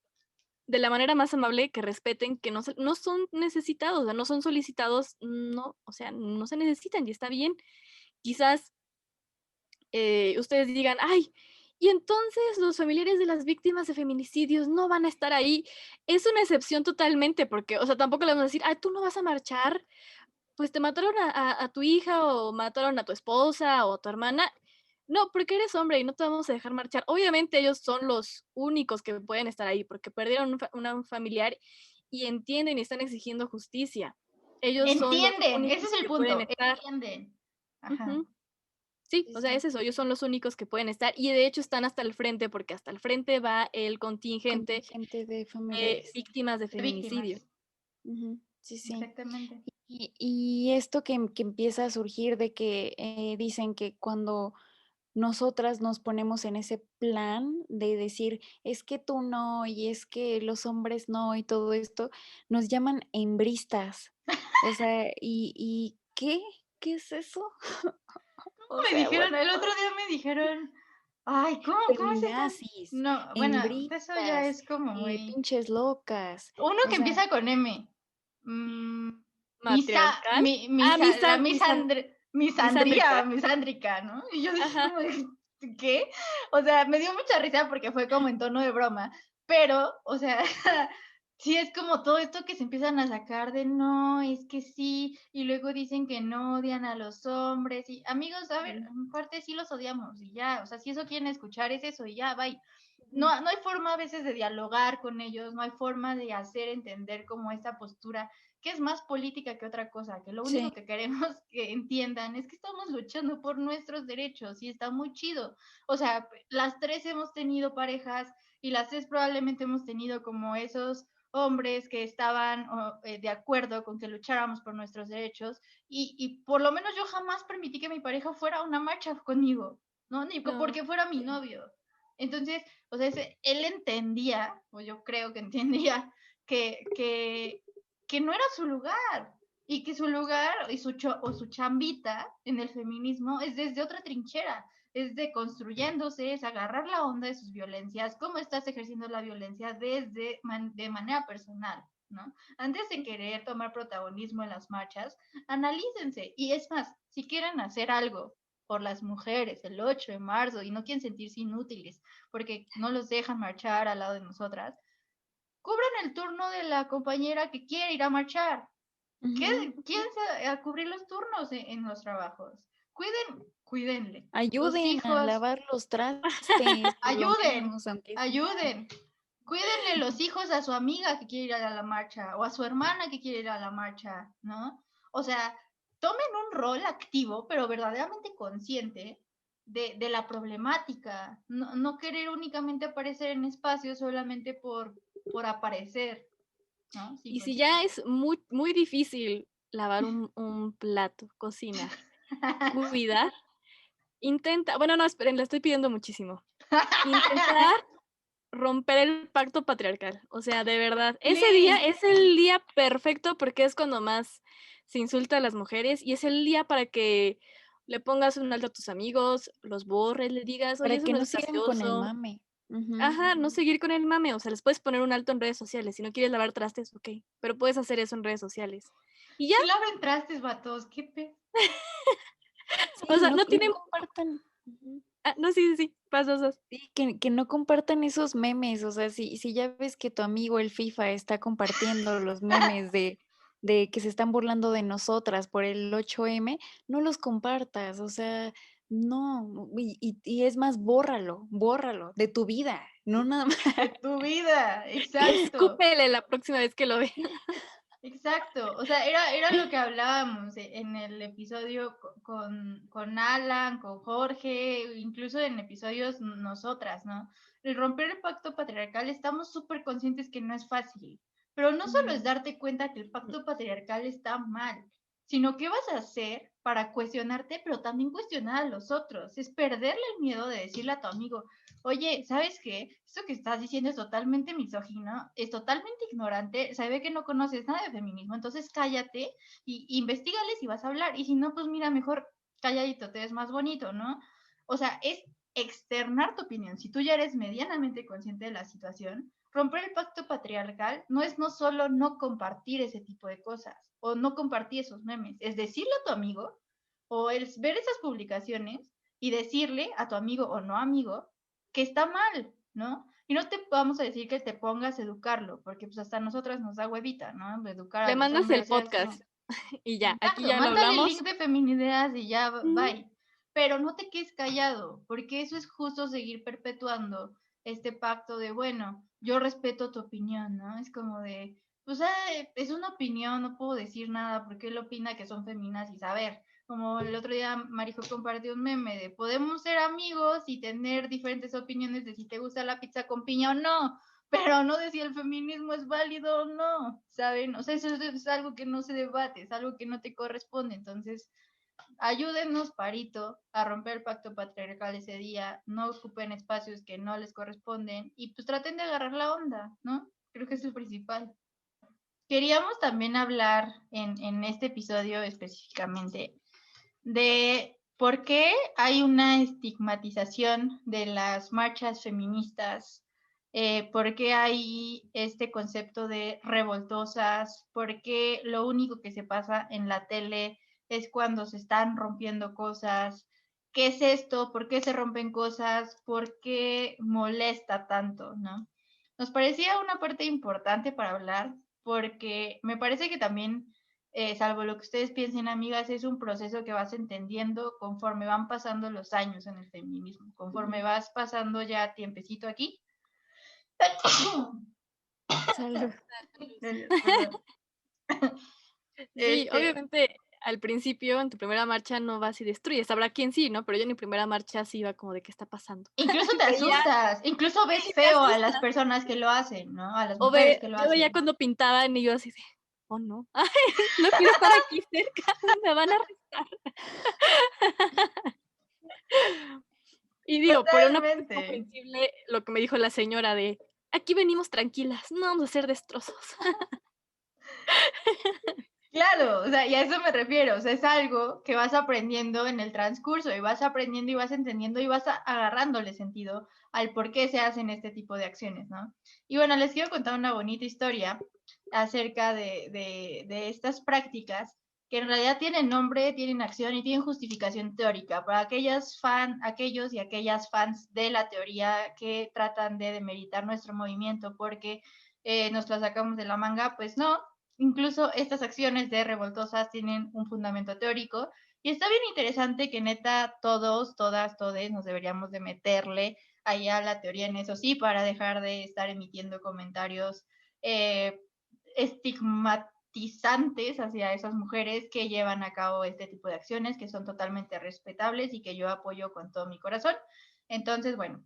de la manera más amable que respeten que no son necesitados, o sea, no son solicitados, no, o sea, no se necesitan y está bien. Quizás ustedes digan, ay, y entonces los familiares de las víctimas de feminicidios no van a estar ahí. Es una excepción totalmente, porque, o sea, tampoco le vamos a decir, ay, tú no vas a marchar, pues te mataron a tu hija o mataron a tu esposa o a tu hermana. No, porque eres hombre y no te vamos a dejar marchar. Obviamente ellos son los únicos que pueden estar ahí porque perdieron un familiar y entienden y están exigiendo justicia. Ellos son los Entienden, ese únicos es el que pueden punto, estar. entienden. Ajá. Ujú. Sí, Sí, o sea, sí. es eso, ellos son los únicos que pueden estar y de hecho están hasta el frente porque hasta el frente va el contingente Contingente de de familiares. víctimas de De feminicidio. víctimas, Ujú, sí, sí. exactamente. Y esto que empieza a surgir de que dicen que cuando nosotras nos ponemos en ese plan de decir, es que tú no, y es que los hombres no, y todo esto, nos llaman hembristas. O sea, ¿y qué? ¿Qué es eso? O Me sea, what dijeron, el otro día me dijeron, ay, ¿cómo es esta? feminazis, No, bueno, eso ya hembristas, es como muy... pinches locas. Uno O que sea, empieza con M. Mm, Matriarcal. Ah, la misandría, misándrica. misándrica, ¿no? Y yo dije Ajá. como, ¿qué? O sea, me dio mucha risa porque fue como en tono de broma, pero, o sea, sí es como todo esto que se empiezan a sacar de no, es que sí, y luego dicen que no odian a los hombres, y amigos, a ver, en parte sí los odiamos, y ya, o sea, si eso quieren escuchar es eso, y ya, bye. No hay forma a veces de dialogar con ellos, no hay forma de hacer entender como esta postura que es más política que otra cosa, que lo único sí. que queremos que entiendan es que estamos luchando por nuestros derechos y está muy chido. O sea, las tres hemos tenido parejas y las tres probablemente hemos tenido como esos hombres que estaban de acuerdo con que lucháramos por nuestros derechos y por lo menos yo jamás permití que mi pareja fuera a una marcha conmigo, ¿no? Ni No. porque fuera mi novio. Entonces, o sea, él entendía, o yo creo que entendía, que no era su lugar. y que su lugar y su chambita en el feminismo es desde otra trinchera, es de construyéndose, es agarrar la onda de sus violencias, cómo estás ejerciendo la violencia de manera personal, ¿no? Antes de querer tomar protagonismo en las marchas, analícense. Y es más, si quieren hacer algo por las mujeres el 8 de marzo y no quieren sentirse inútiles porque no los dejan marchar al lado de nosotras, cubran el turno de la compañera que quiere ir a marchar. Quédense a cubrir los turnos en los trabajos. Cuídenle. Ayuden a lavar los trastes. Ayuden. Cuídenle los hijos a su amiga que quiere ir a la marcha o a su hermana que quiere ir a la marcha, ¿no? O sea, tomen un rol activo, pero verdaderamente consciente de la problemática. No querer únicamente aparecer en espacios solamente por aparecer, ¿no? Y si ya es muy, muy difícil lavar un plato, cocinar, cuidar, intenta, bueno, no, esperen, le estoy pidiendo muchísimo. Intentar romper el pacto patriarcal. O sea, de verdad, ese día es el día perfecto porque es cuando más se insulta a las mujeres y es el día para que le pongas un alto a tus amigos, los borres, le digas, oye, Para eso que no no es sigan con el gracioso. mame. Ajá, no seguir con el mame, o sea, les puedes poner un alto en redes sociales. Si no quieres lavar trastes, ok, pero puedes hacer eso en redes sociales. Y ya. Sí laven trastes, vatos, qué pe... Sí, O sea, no tienen... compartan. no, sí, pasos. Sí, que no compartan esos memes, o sea, si ya ves que tu amigo el FIFA está compartiendo los memes de que se están burlando de nosotras por el 8M, no los compartas, o sea, no, y es más, bórralo de tu vida, no nada más. De tu vida, exacto. Escúpele la próxima vez que lo vea. Exacto, o sea, era lo que hablábamos en el episodio con Alan, con Jorge, incluso en episodios nosotras, ¿no? El romper el pacto patriarcal, estamos súper conscientes que no es fácil, pero no solo es darte cuenta que el pacto patriarcal está mal, sino qué vas a hacer para cuestionarte, pero también cuestionar a los otros, es perderle el miedo de decirle a tu amigo, oye, ¿sabes qué? Esto que estás diciendo es totalmente misógino, es totalmente ignorante, se ve que no conoces nada de feminismo, entonces cállate y investigale si vas a hablar, y si no, pues mira, mejor calladito, te ves más bonito, ¿no? O sea, es externar tu opinión. Si tú ya eres medianamente consciente de la situación, romper el pacto patriarcal no es no solo no compartir ese tipo de cosas o no compartir esos memes, es decirle a tu amigo o es ver esas publicaciones y decirle a tu amigo o no amigo que está mal, ¿no? Y no te vamos a decir que te pongas a educarlo, porque pues hasta a nosotras nos da huevita, ¿no? Educar a Le los mandas el hombres, podcast y ya, exacto, aquí ya lo mándale el hablamos. link de feminidades y ya, bye. Pero no te quedes callado, porque eso es justo seguir perpetuando este pacto de, bueno, yo respeto tu opinión, ¿no? Es como de, pues es una opinión, no puedo decir nada porque él opina que son feminazis. A ver, como el otro día Marijo compartió un meme de podemos ser amigos y tener diferentes opiniones de si te gusta la pizza con piña o no, pero no de si el feminismo es válido o no, ¿saben? O sea, eso es algo que no se debate, es algo que no te corresponde. Entonces, ayúdennos, parito, a romper el pacto patriarcal ese día, no ocupen espacios que no les corresponden y pues traten de agarrar la onda, ¿no? Creo que es el principal. Queríamos también hablar en este episodio específicamente de por qué hay una estigmatización de las marchas feministas, por qué hay este concepto de revoltosas, por qué lo único que se pasa en la tele es cuando se están rompiendo cosas, qué es esto, por qué se rompen cosas, por qué molesta tanto, ¿no? Nos parecía una parte importante para hablar porque me parece que también salvo lo que ustedes piensen, amigas, es un proceso que vas entendiendo conforme van pasando los años en el feminismo, conforme vas pasando ya tiempecito aquí. Salud. Sí, obviamente al principio en tu primera marcha no vas y destruyes, habrá quien sí, ¿no? Pero yo en mi primera marcha sí iba como de qué está pasando. Incluso te asustas, incluso ves feo a las personas que lo hacen, ¿no? A las mujeres que lo hacen. Yo veía cuando pintaban y yo así de, oh no, ay, no quiero estar aquí cerca, me van a arrestar. Y digo, por una parte es comprensible lo que me dijo la señora de, aquí venimos tranquilas, no vamos a hacer destrozos. Claro, o sea, y a eso me refiero, o sea, es algo que vas aprendiendo en el transcurso y vas aprendiendo y vas entendiendo y vas agarrándole sentido al por qué se hacen este tipo de acciones, ¿no? Y bueno, les quiero contar una bonita historia acerca de estas prácticas que en realidad tienen nombre, tienen acción y tienen justificación teórica para aquellos y aquellas fans de la teoría que tratan de demeritar nuestro movimiento porque nos lo sacamos de la manga, pues no. Incluso estas acciones de revoltosas tienen un fundamento teórico y está bien interesante que neta todos, todas, todes nos deberíamos de meterle allá la teoría en eso, sí, para dejar de estar emitiendo comentarios estigmatizantes hacia esas mujeres que llevan a cabo este tipo de acciones que son totalmente respetables y que yo apoyo con todo mi corazón. Entonces, bueno,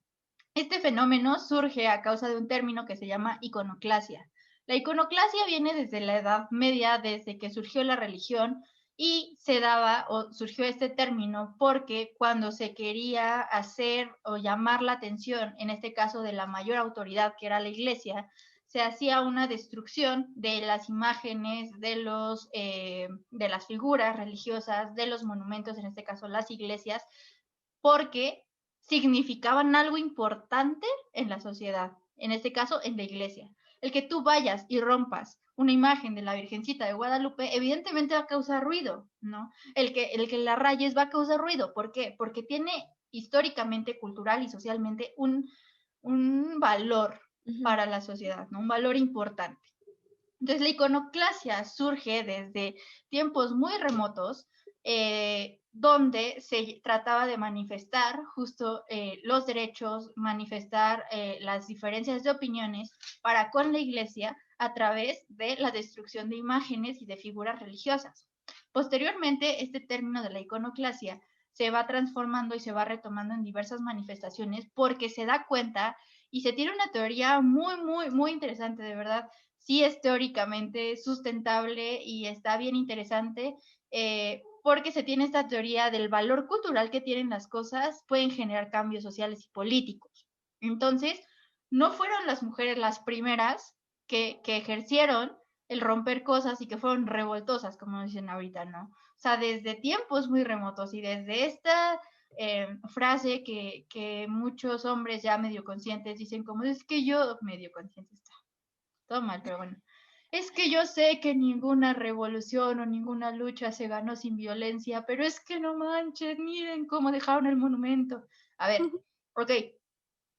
este fenómeno surge a causa de un término que se llama iconoclasia. La iconoclasia viene desde la Edad Media, desde que surgió la religión, y se daba o surgió este término porque cuando se quería hacer o llamar la atención, en este caso de la mayor autoridad que era la iglesia, se hacía una destrucción de las imágenes, de las figuras religiosas, de los monumentos, en este caso las iglesias, porque significaban algo importante en la sociedad, en este caso en la iglesia. El que tú vayas y rompas una imagen de la Virgencita de Guadalupe, evidentemente va a causar ruido, ¿no? El que la rayes va a causar ruido. ¿Por qué? Porque tiene históricamente, cultural y socialmente un valor para la sociedad, ¿no? Un valor importante. Entonces la iconoclasia surge desde tiempos muy remotos, donde se trataba de manifestar justo los derechos, manifestar las diferencias de opiniones para con la iglesia a través de la destrucción de imágenes y de figuras religiosas. Posteriormente, este término de la iconoclasia se va transformando y se va retomando en diversas manifestaciones porque se da cuenta y se tiene una teoría muy, muy, muy interesante, de verdad. Sí es teóricamente sustentable y está bien interesante porque se tiene esta teoría del valor cultural que tienen las cosas, pueden generar cambios sociales y políticos. Entonces, no fueron las mujeres las primeras que ejercieron el romper cosas y que fueron revoltosas, como dicen ahorita, ¿no? O sea, desde tiempos muy remotos y desde esta frase que muchos hombres ya medio conscientes dicen como, es que yo, medio consciente está, todo mal, pero bueno. Es que yo sé que ninguna revolución o ninguna lucha se ganó sin violencia, pero es que no manches, miren cómo dejaron el monumento. A ver, ok,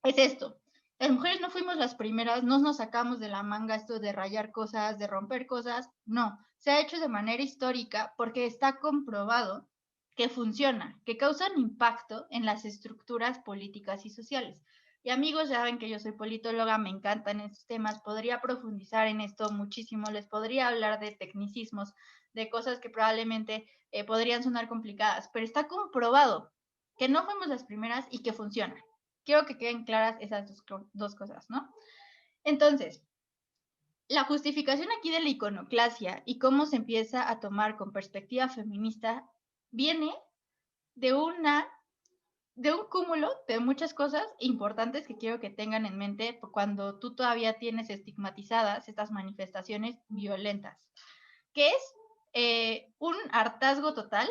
es esto. Las mujeres no fuimos las primeras, no nos sacamos de la manga esto de rayar cosas, de romper cosas, no. Se ha hecho de manera histórica porque está comprobado que funciona, que causan impacto en las estructuras políticas y sociales. Y amigos, ya ven que yo soy politóloga, me encantan estos temas, podría profundizar en esto muchísimo, les podría hablar de tecnicismos, de cosas que probablemente podrían sonar complicadas, pero está comprobado que no fuimos las primeras y que funciona. Quiero que queden claras esas dos cosas, ¿no? Entonces, la justificación aquí de la iconoclasia y cómo se empieza a tomar con perspectiva feminista viene de un cúmulo de muchas cosas importantes que quiero que tengan en mente cuando tú todavía tienes estigmatizadas estas manifestaciones violentas, que es un hartazgo total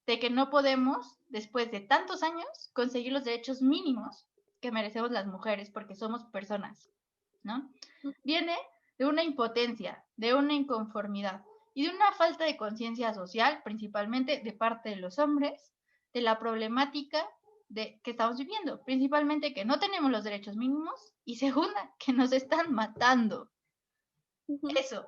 de que no podemos, después de tantos años, conseguir los derechos mínimos que merecemos las mujeres porque somos personas, ¿no? Viene de una impotencia, de una inconformidad y de una falta de conciencia social, principalmente de parte de los hombres, de la problemática que estamos viviendo, principalmente que no tenemos los derechos mínimos y segunda, que nos están matando. Eso.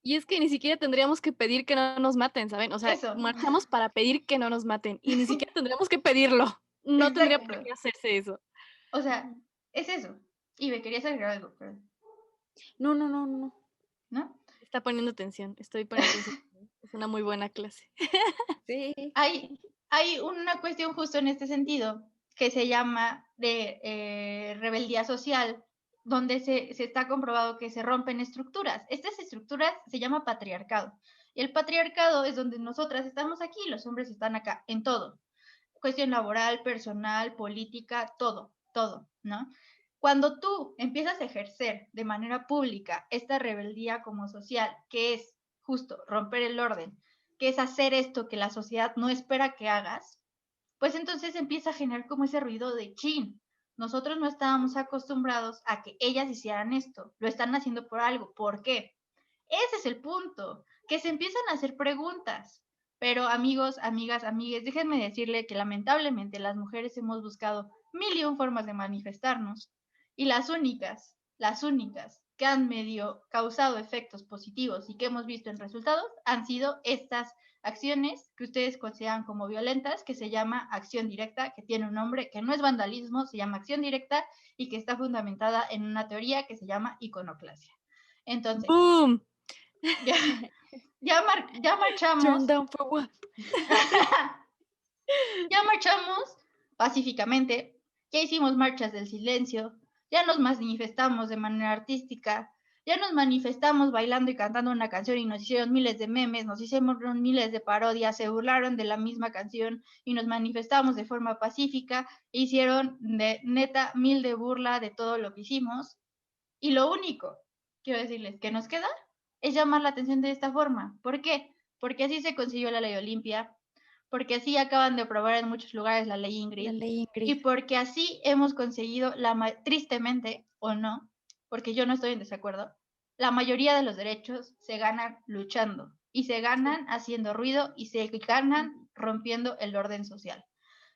Y es que ni siquiera tendríamos que pedir que no nos maten, ¿saben? O sea, Eso. marchamos para pedir que no nos maten y ni siquiera tendríamos que pedirlo. No tendría por qué hacerse eso. O sea, es eso. Y me querías agregar algo, perdón. No. ¿No? Está poniendo atención, estoy poniendo atención. Es una muy buena clase. Sí. Hay una cuestión justo en este sentido que se llama de rebeldía social, donde se está comprobado que se rompen estructuras. Estas estructuras se llama patriarcado. Y el patriarcado es donde nosotras estamos aquí, los hombres están acá, en todo. Cuestión laboral, personal, política, todo, ¿no? Cuando tú empiezas a ejercer de manera pública esta rebeldía como social, que es justo romper el orden, que es hacer esto que la sociedad no espera que hagas, pues entonces empieza a generar como ese ruido de chin. Nosotros no estábamos acostumbrados a que ellas hicieran esto, lo están haciendo por algo. ¿Por qué? Ese es el punto, que se empiezan a hacer preguntas. Pero amigos, amigas, amigues, déjenme decirle que lamentablemente las mujeres hemos buscado 1.000 formas de manifestarnos y las únicas que han medio causado efectos positivos y que hemos visto en resultados han sido estas acciones que ustedes consideran como violentas, que se llama acción directa, que tiene un nombre que no es vandalismo, se llama acción directa y que está fundamentada en una teoría que se llama iconoclasia. Entonces, ¡Boom! ya marchamos. Turn down for what? Ya marchamos pacíficamente, ya hicimos marchas del silencio, ya nos manifestamos de manera artística, ya nos manifestamos bailando y cantando una canción y nos hicieron miles de memes, nos hicieron miles de parodias, se burlaron de la misma canción y nos manifestamos de forma pacífica, e hicieron de neta 1.000 de burla de todo lo que hicimos. Y lo único, quiero decirles, que nos queda es llamar la atención de esta forma. ¿Por qué? Porque así se consiguió la ley Olimpia, porque así acaban de aprobar en muchos lugares la ley Ingrid, y porque así hemos conseguido, tristemente o no, porque yo no estoy en desacuerdo, la mayoría de los derechos se ganan luchando, y se ganan haciendo ruido, y se ganan rompiendo el orden social.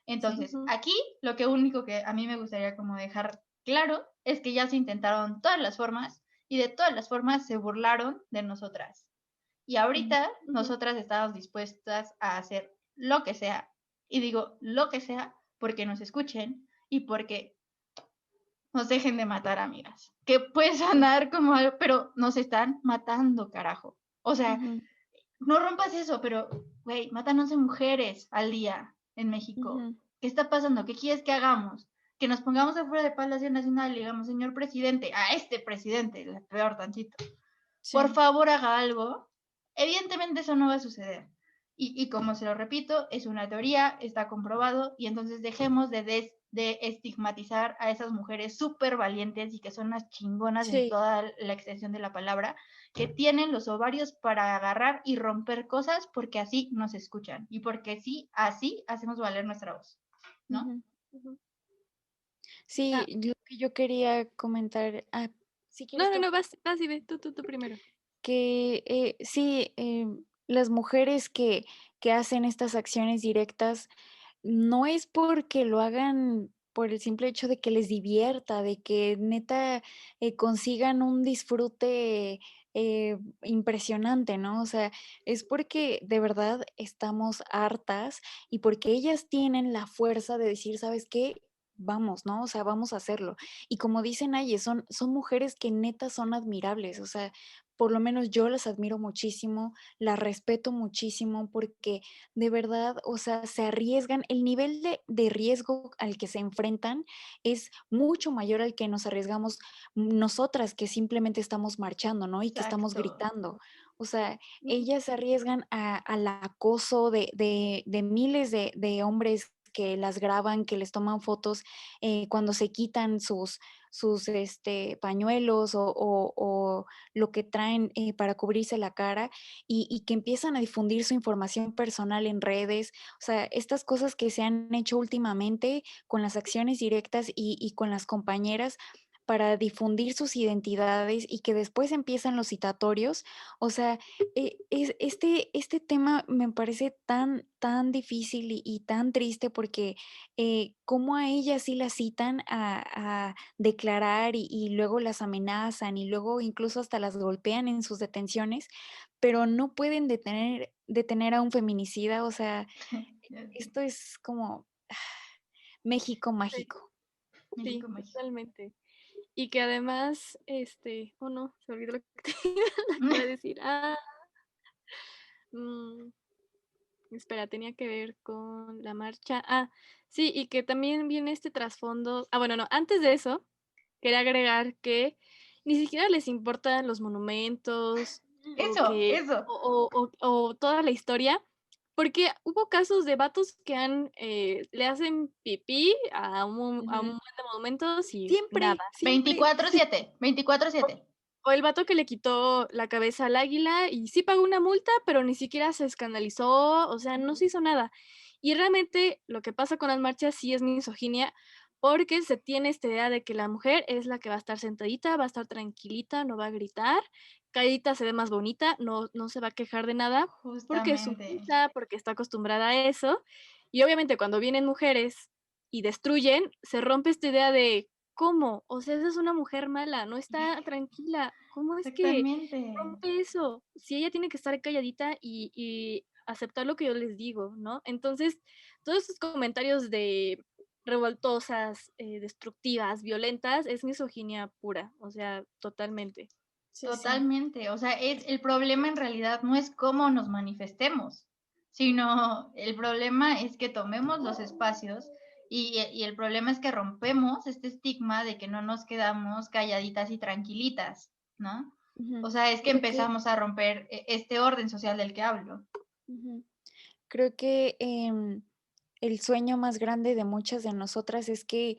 Entonces, aquí lo único que a mí me gustaría como dejar claro es que ya se intentaron todas las formas, y de todas las formas se burlaron de nosotras. Y ahorita nosotras estamos dispuestas a hacer lo que sea, y digo lo que sea porque nos escuchen y porque nos dejen de matar, amigas. Que puede sonar como algo, pero nos están matando, carajo. O sea, no rompas eso, pero, güey, matan 11 mujeres al día en México. ¿Qué está pasando? ¿Qué quieres que hagamos? Que nos pongamos afuera de Palacio Nacional y digamos, señor presidente, a este presidente, el peor tantito, por favor haga algo. Evidentemente eso no va a suceder. Y como se lo repito, es una teoría, está comprobado, y entonces dejemos de estigmatizar a esas mujeres súper valientes y que son unas chingonas en toda la extensión de la palabra, que tienen los ovarios para agarrar y romper cosas porque así nos escuchan y porque sí, así hacemos valer nuestra voz, ¿no? Sí, lo que yo quería comentar, si quieres No, vas y ve, tú primero. Que sí, las mujeres que hacen estas acciones directas no es porque lo hagan por el simple hecho de que les divierta, de que neta consigan un disfrute impresionante, ¿no? O sea, es porque de verdad estamos hartas y porque ellas tienen la fuerza de decir, ¿sabes qué? Vamos, ¿no? O sea, vamos a hacerlo. Y como dicen Aye, son mujeres que neta son admirables, o sea, por lo menos yo las admiro muchísimo, las respeto muchísimo porque de verdad, o sea, se arriesgan, el nivel de riesgo al que se enfrentan es mucho mayor al que nos arriesgamos nosotras que simplemente estamos marchando, ¿no? Y que estamos gritando. O sea, ellas se arriesgan al acoso de miles de hombres que las graban, que les toman fotos cuando se quitan sus pañuelos o lo que traen para cubrirse la cara y que empiezan a difundir su información personal en redes. O sea, estas cosas que se han hecho últimamente con las acciones directas y con las compañeras para difundir sus identidades y que después empiezan los citatorios. O sea, este tema me parece tan difícil y tan triste porque como a ellas sí las citan a declarar y luego las amenazan y luego incluso hasta las golpean en sus detenciones, pero no pueden detener a un feminicida. O sea, esto es como México mágico. Sí, totalmente. Y que además, oh no, se olvidó lo que te iba a decir. Espera, tenía que ver con la marcha. Sí, y que también viene este trasfondo. Bueno, no, antes de eso, quería agregar que ni siquiera les importan los monumentos o toda la historia, porque hubo casos de vatos que le hacen pipí a un montón de monumentos y Siempre, nada. 24/7, 24/7. O el vato que le quitó la cabeza al águila y sí pagó una multa, pero ni siquiera se escandalizó, o sea, no se hizo nada. Y realmente lo que pasa con las marchas sí es misoginia, porque se tiene esta idea de que la mujer es la que va a estar sentadita, va a estar tranquilita, no va a gritar, calladita se ve más bonita, no se va a quejar de nada, porque es Justamente. sumisa, porque está acostumbrada a eso. Y obviamente cuando vienen mujeres y destruyen, se rompe esta idea de ¿cómo? O sea, esa es una mujer mala, no está tranquila. ¿Cómo es que Exactamente. rompe eso? Si ella tiene que estar calladita y aceptar lo que yo les digo, ¿no? Entonces, todos estos comentarios de revoltosas, destructivas, violentas, es misoginia pura, o sea, totalmente. Sí, sí. Totalmente. O sea, el problema en realidad no es cómo nos manifestemos, sino el problema es que tomemos los espacios y el problema es que rompemos este estigma de que no nos quedamos calladitas y tranquilitas, ¿no? Ujú. O sea, es que Creo que, empezamos a romper este orden social del que hablo. ujú. Creo que el sueño más grande de muchas de nosotras es que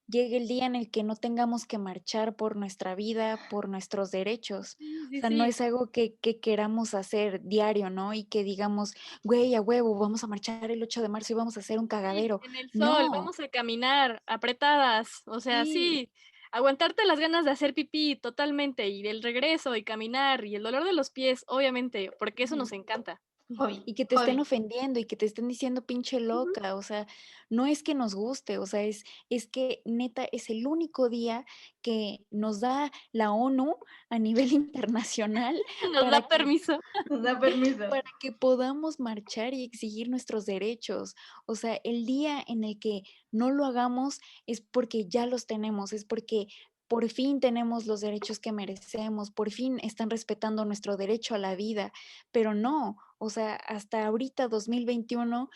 llegue el día en el que no tengamos que marchar por nuestra vida, por nuestros derechos. Sí, O sí, sea, no sí. es algo que queramos hacer diario, ¿no? Y que digamos, güey, a huevo, vamos a marchar el 8 de marzo y vamos a hacer un Sí, cagadero. en el sol, No, vamos a caminar apretadas, o sea, sí. sí, aguantarte las ganas de hacer pipí totalmente y del regreso y caminar y el dolor de los pies, obviamente, porque eso nos encanta. Hobby, Y que te estén hobby. ofendiendo y que te estén diciendo pinche Ujú. loca, o sea, no es que nos guste, o sea, es que neta es el único día que nos da la ONU a nivel internacional Nos para da que permiso. Nos da permiso. para que podamos marchar y exigir nuestros derechos. O sea, el día en el que no lo hagamos es porque ya los tenemos, es porque por fin tenemos los derechos que merecemos, por fin están respetando nuestro derecho a la vida, pero no, o sea, hasta ahorita 2021,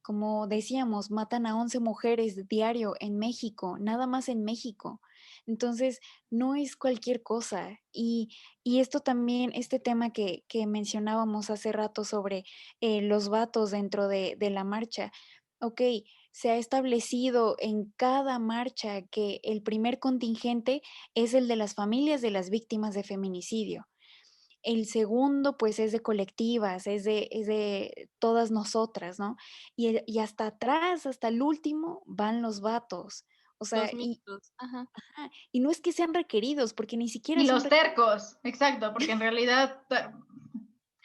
como decíamos, matan a 11 mujeres diario en México, nada más en México. Entonces, no es cualquier cosa. Y esto también, este tema que mencionábamos hace rato sobre los vatos dentro de la marcha, ok, se ha establecido en cada marcha que el primer contingente es el de las familias de las víctimas de feminicidio. El segundo, pues, es de colectivas, es de todas nosotras, ¿no? Y hasta atrás, hasta el último, van los vatos. O sea, Los mitos, ajá. y no es que sean requeridos, porque ni Y siquiera son los requeridos. tercos, exacto, porque en realidad...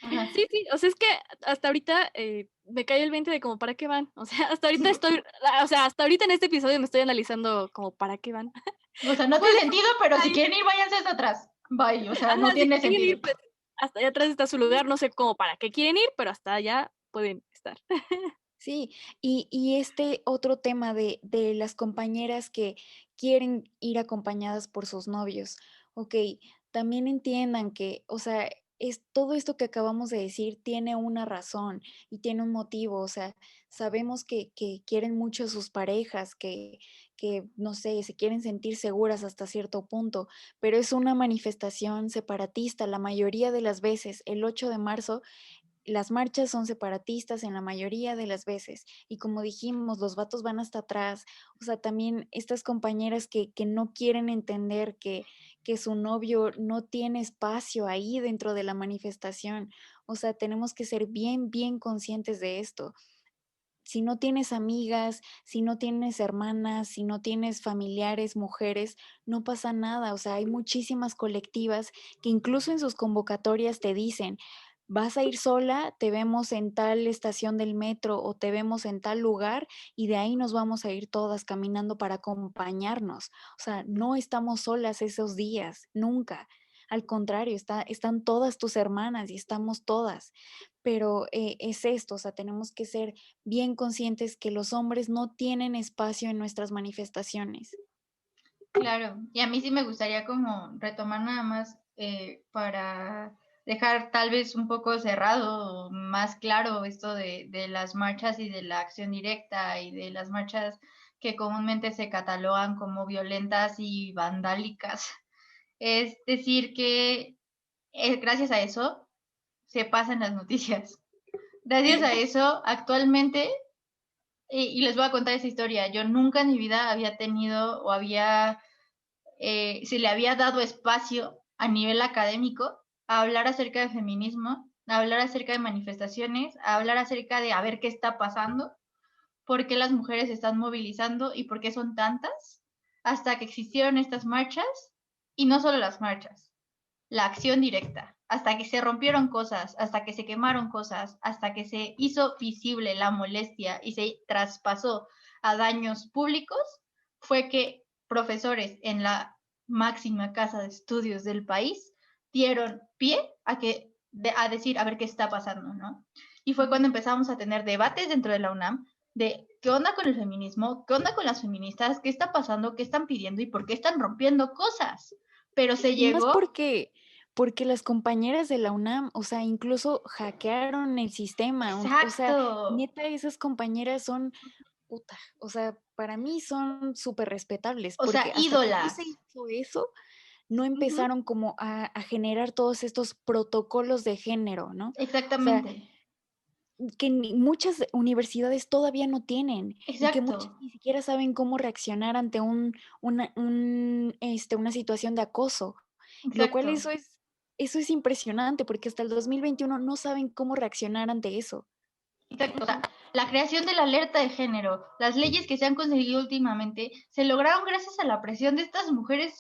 Ajá. Sí, sí, o sea, es que hasta ahorita me cae el 20 de como, ¿para qué van? O sea, hasta ahorita estoy, o sea, hasta ahorita en este episodio me estoy analizando como, ¿para qué van? O sea, no Puede tiene sentido, pero si ahí, quieren ir, váyanse hasta atrás. Bye, o sea, no ajá, si tiene quieren sentido. ir, pues hasta allá atrás está su lugar, no sé cómo para qué quieren ir, pero hasta allá pueden estar. Sí, y este otro tema de las compañeras que quieren ir acompañadas por sus novios, ok, también entiendan que, o sea, es todo esto que acabamos de decir tiene una razón y tiene un motivo, o sea, sabemos que quieren mucho a sus parejas, que, no sé, se quieren sentir seguras hasta cierto punto, pero es una manifestación separatista la mayoría de las veces. El 8 de marzo las marchas son separatistas en la mayoría de las veces y como dijimos, los vatos van hasta atrás. O sea, también estas compañeras que no quieren entender que su novio no tiene espacio ahí dentro de la manifestación. O sea, tenemos que ser bien, bien conscientes de esto. Si no tienes amigas, si no tienes hermanas, si no tienes familiares, mujeres, no pasa nada. O sea, hay muchísimas colectivas que incluso en sus convocatorias te dicen, vas a ir sola, te vemos en tal estación del metro o te vemos en tal lugar y de ahí nos vamos a ir todas caminando para acompañarnos. O sea, no estamos solas esos días, nunca. Al contrario, están todas tus hermanas y estamos todas. Pero es esto, o sea, tenemos que ser bien conscientes que los hombres no tienen espacio en nuestras manifestaciones. Claro, y a mí sí me gustaría como retomar nada más para dejar tal vez un poco cerrado o más claro esto de las marchas y de la acción directa y de las marchas que comúnmente se catalogan como violentas y vandálicas. Es decir, que gracias a eso se pasan las noticias. Gracias a eso, actualmente, y les voy a contar esa historia, yo nunca en mi vida había tenido o había se le había dado espacio a nivel académico a hablar acerca de feminismo, a hablar acerca de manifestaciones, a hablar acerca de a ver qué está pasando, por qué las mujeres se están movilizando y por qué son tantas, hasta que existieron estas marchas, y no solo las marchas, la acción directa, hasta que se rompieron cosas, hasta que se quemaron cosas, hasta que se hizo visible la molestia y se traspasó a daños públicos, fue que profesores en la máxima casa de estudios del país dieron pie a decir a ver qué está pasando, ¿no? Y fue cuando empezamos a tener debates dentro de la UNAM de qué onda con el feminismo, qué onda con las feministas, qué está pasando, qué están pidiendo y por qué están rompiendo cosas. Pero se Y más llegó. porque las compañeras de la UNAM, o sea, incluso hackearon el sistema. O sea, Exacto. neta, esas compañeras son, puta, o sea, para mí son súper respetables, O sea, porque hasta que no se ídolas. hizo eso, no Ujú. empezaron como a generar todos estos protocolos de género, ¿no? O sea, Exactamente. que muchas universidades todavía no tienen y que muchas Exacto. ni siquiera saben cómo reaccionar ante una situación de acoso, lo cual Exacto. eso es impresionante porque hasta el 2021 no saben cómo reaccionar ante eso. Exacto. O sea, la creación de la alerta de género, las leyes que se han conseguido últimamente, se lograron gracias a la presión de estas mujeres,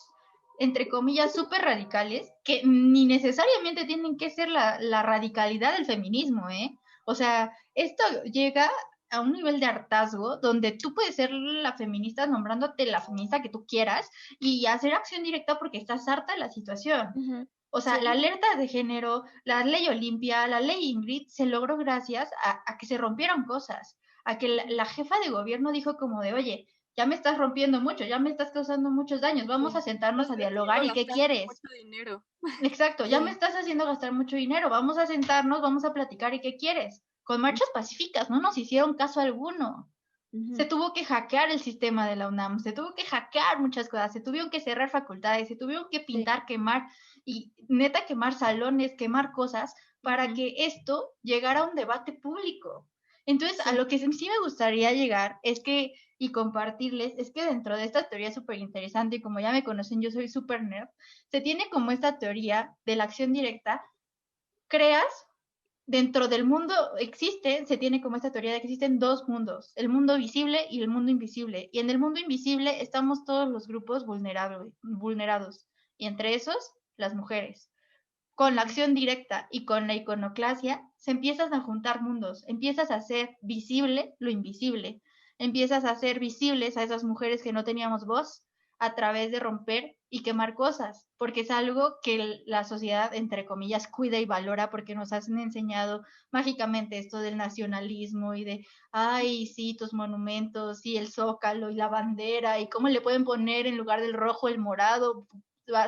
entre comillas, súper radicales, que ni necesariamente tienen que ser la radicalidad del feminismo, ¿eh? O sea, esto llega a un nivel de hartazgo donde tú puedes ser la feminista nombrándote la feminista que tú quieras y hacer acción directa porque estás harta de la situación. Ujú. O sea, la Sí. alerta de género, la ley Olimpia, la ley Ingrid se logró gracias a que se rompieron cosas, a que la jefa de gobierno dijo como de, oye, ya me estás rompiendo mucho, ya me estás causando muchos daños, vamos a Sí. sentarnos Estás a haciendo dialogar y qué gastar quieres. mucho dinero. Exacto, ya me Sí. estás haciendo gastar mucho dinero, vamos a sentarnos, vamos a platicar y qué quieres. Con marchas pacíficas, no nos hicieron caso alguno. Se Ujú. tuvo que hackear el sistema de la UNAM, se tuvo que hackear muchas cosas, se tuvieron que cerrar facultades, se tuvieron que Sí. pintar, quemar y neta quemar salones, quemar cosas para Ujú. que esto llegara a un debate público. Entonces, a Sí. lo que sí me gustaría llegar es que, y compartirles, es que dentro de esta teoría súper interesante, y como ya me conocen, yo soy súper nerd, se tiene como esta teoría de la acción directa, creas dentro del mundo se tiene como esta teoría de que existen dos mundos, el mundo visible y el mundo invisible. Y en el mundo invisible estamos todos los grupos vulnerados, y entre esos, las mujeres. Con la acción directa y con la iconoclasia, se empiezan a juntar mundos, empiezas a hacer visible lo invisible, empiezas a hacer visibles a esas mujeres que no teníamos voz a través de romper y quemar cosas, porque es algo que la sociedad, entre comillas, cuida y valora porque nos han enseñado mágicamente esto del nacionalismo y de, ay, sí, tus monumentos y el zócalo y la bandera y cómo le pueden poner en lugar del rojo el morado,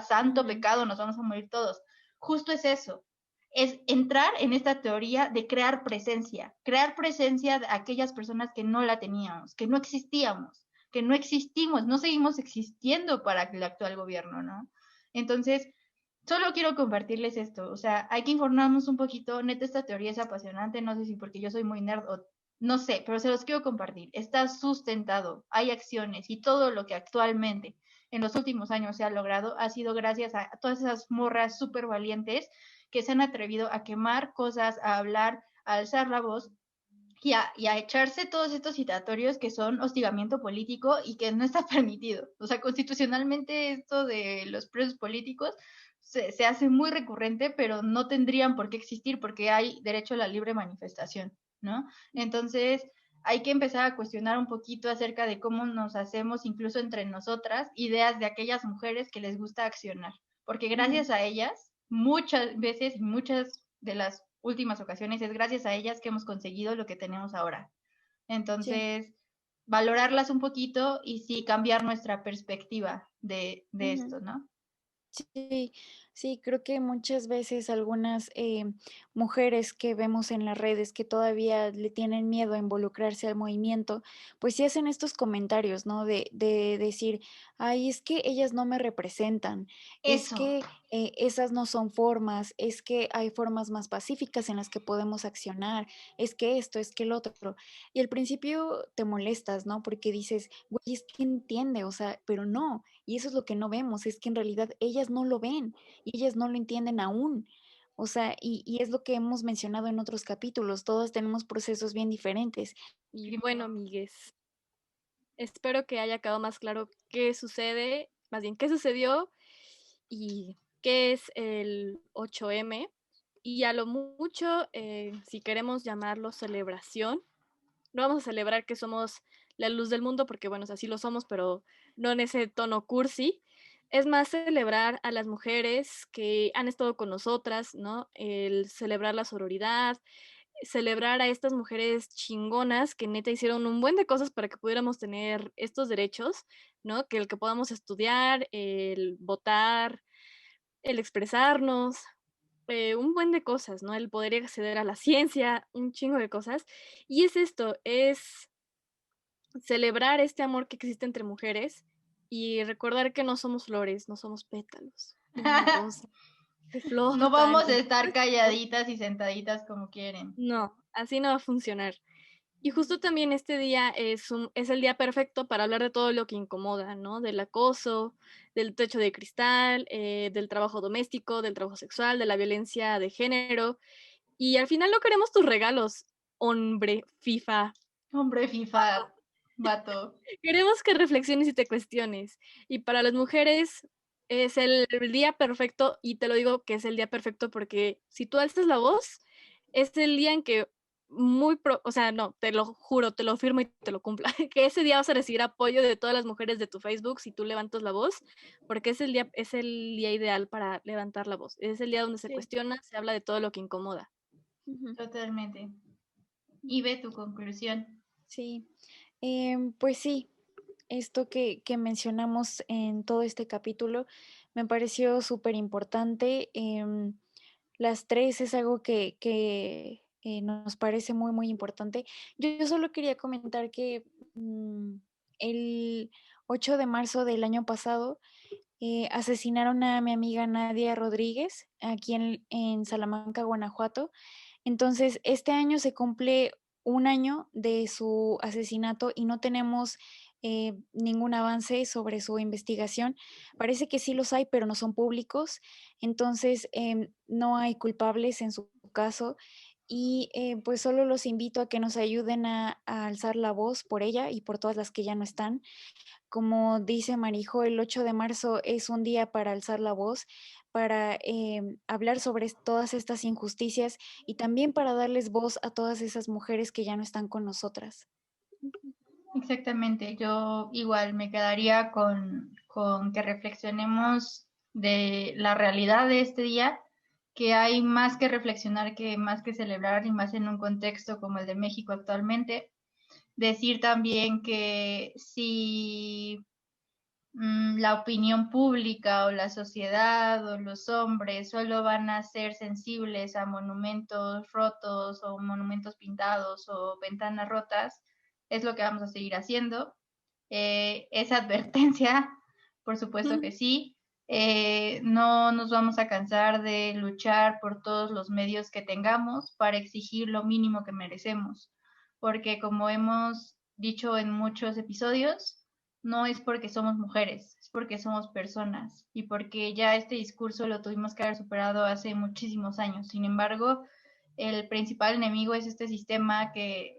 santo Ujú. pecado, nos vamos a morir todos. Justo es eso, es entrar en esta teoría de crear presencia de aquellas personas que no la teníamos, que no existíamos, que no existimos, no seguimos existiendo para el actual gobierno, ¿no? Entonces, solo quiero compartirles esto, o sea, hay que informarnos un poquito, neta esta teoría es apasionante, no sé si porque yo soy muy nerd o no sé, pero se los quiero compartir, está sustentado, hay acciones y todo lo que actualmente en los últimos años se ha logrado ha sido gracias a todas esas morras súper valientes que se han atrevido a quemar cosas, a hablar, a alzar la voz y a echarse todos estos citatorios que son hostigamiento político y que no está permitido. O sea, constitucionalmente esto de los presos políticos se hace muy recurrente, pero no tendrían por qué existir porque hay derecho a la libre manifestación, ¿no? Entonces, hay que empezar a cuestionar un poquito acerca de cómo nos hacemos, incluso entre nosotras, ideas de aquellas mujeres que les gusta accionar. Porque gracias a ellas, muchas veces, muchas de las últimas ocasiones, es gracias a ellas que hemos conseguido lo que tenemos ahora. Sí. Entonces, valorarlas un poquito y sí cambiar nuestra perspectiva de Ujú. esto, ¿no? Sí, sí, creo que muchas veces algunas mujeres que vemos en las redes que todavía le tienen miedo a involucrarse al movimiento, pues sí hacen estos comentarios, ¿no? De decir, ay, es que ellas no me representan, es Eso, que esas no son formas, es que hay formas más pacíficas en las que podemos accionar, es que esto, es que el otro. Y al principio te molestas, ¿no? Porque dices, güey, es que entiende, o sea, pero no. Y eso es lo que no vemos, es que en realidad ellas no lo ven y ellas no lo entienden aún. O sea, y es lo que hemos mencionado en otros capítulos, todos tenemos procesos bien diferentes. Y bueno, amigues, espero que haya quedado más claro qué sucede, más bien qué sucedió y qué es el 8M. Y a lo mucho, si queremos llamarlo celebración, no vamos a celebrar que somos la luz del mundo, porque bueno, así lo somos, pero no en ese tono cursi. Es más celebrar a las mujeres que han estado con nosotras, ¿no? El celebrar la sororidad, celebrar a estas mujeres chingonas que neta hicieron un buen de cosas para que pudiéramos tener estos derechos, ¿no? Que el que podamos estudiar, el votar, el expresarnos, un buen de cosas, ¿no? El poder acceder a la ciencia, un chingo de cosas. Y es esto, es celebrar este amor que existe entre mujeres y recordar que no somos flores, no somos pétalos de una rosa que No flotan vamos a y estar calladitas y sentaditas como quieren. no, así no va a funcionar. Y justo también este día es el día perfecto para hablar de todo lo que incomoda, ¿no? Del acoso, del techo de cristal, del trabajo doméstico, del trabajo sexual, de la violencia de género. Y al final no queremos tus regalos, hombre, FIFA. Hombre, FIFA, vato. Queremos que reflexiones y te cuestiones. Y para las mujeres es el día perfecto, y te lo digo que es el día perfecto porque si tú alzas la voz, es el día en que o sea, no, te lo juro, te lo firmo y te lo cumpla, que ese día vas a recibir apoyo de todas las mujeres de tu Facebook si tú levantas la voz, porque es el día ideal para levantar la voz. Es el día donde se Sí. cuestiona, se habla de todo lo que incomoda. Totalmente. Y ve tu conclusión. Sí, pues sí, esto que mencionamos en todo este capítulo me pareció súper importante. Las tres es algo que nos parece muy, muy importante. Yo solo quería comentar que el 8 de marzo del año pasado asesinaron a mi amiga Nadia Rodríguez aquí en Salamanca, Guanajuato. Entonces, este año se cumple un año de su asesinato y no tenemos ningún avance sobre su investigación. Parece que sí los hay, pero no son públicos. Entonces, no hay culpables en su caso. Y pues solo los invito a que nos ayuden a alzar la voz por ella y por todas las que ya no están. Como dice Marijo, el 8 de marzo es un día para alzar la voz, para hablar sobre todas estas injusticias y también para darles voz a todas esas mujeres que ya no están con nosotras. Exactamente, yo igual me quedaría con que reflexionemos de la realidad de este día, que hay más que reflexionar, que más que celebrar, y más en un contexto como el de México actualmente. Decir también que si la opinión pública o la sociedad o los hombres solo van a ser sensibles a monumentos rotos o monumentos pintados o ventanas rotas, es lo que vamos a seguir haciendo. Esa advertencia, por supuesto que sí. No nos vamos a cansar de luchar por todos los medios que tengamos para exigir lo mínimo que merecemos, porque como hemos dicho en muchos episodios, no es porque somos mujeres, es porque somos personas y porque ya este discurso lo tuvimos que haber superado hace muchísimos años. Sin embargo, el principal enemigo es este sistema que